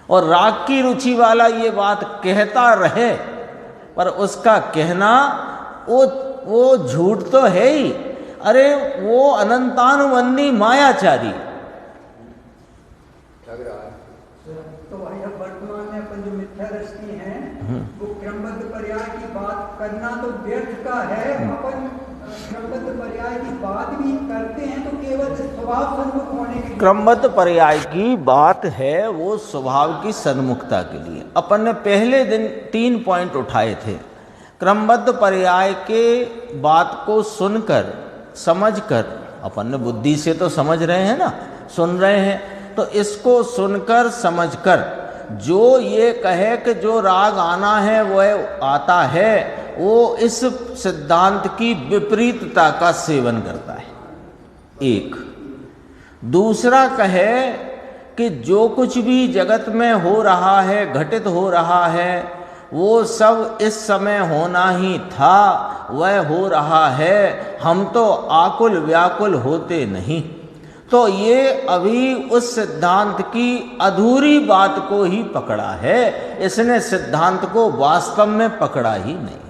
और राग की रुचि वाला ये बात कहता रहे, पर उसका कहना वो झूठ तो है ही। अरे वो अनंतानुबंधी मायाचारी। तो भाई अब वर्तमान में अपन जो मिथ्या दृष्टि है वो क्रमबद्ध पर्याय की बात करना तो व्यर्थ का है। अपन क्रमबद्ध पर्याय की बात भी करते हैं तो केवल स्वभाव सन्मुख होने के लिए। क्रमबद्ध पर्याय की बात है वो स्वभाव की सन्मुखता के लिए। अपन ने पहले दिन 3 पॉइंट उठाए थे। क्रमबद्ध पर्याय के बात को सुनकर समझकर, अपन ने बुद्धि से तो समझ रहे हैं ना, सुन रहे हैं, तो इसको सुनकर समझकर जो ये कहे कि जो राग आना है वह आता है, वो इस सिद्धांत की विपरीतता का सेवन करता है। एक दूसरा कहे कि जो कुछ भी जगत में हो रहा है, घटित हो रहा है, वो सब इस समय होना ही था, वह हो रहा है, हम तो आकुल व्याकुल होते नहीं। तो ये अभी उस सिद्धांत की अधूरी बात को ही पकड़ा है, इसने सिद्धांत को वास्तव में पकड़ा ही नहीं है।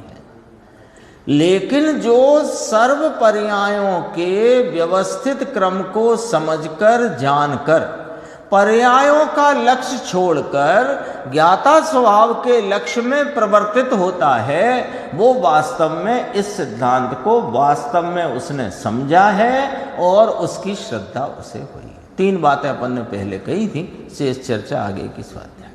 लेकिन जो सर्व पर्यायों के व्यवस्थित क्रम को समझकर जानकर पर्यायों का लक्ष्य छोड़कर ज्ञाता स्वभाव के लक्ष्य में प्रवर्तित होता है, वो वास्तव में इस सिद्धांत को वास्तव में उसने समझा है और उसकी श्रद्धा उसे हुई। 3 बातें अपन ने पहले कही थी, शेष चर्चा आगे की स्वाध्याय।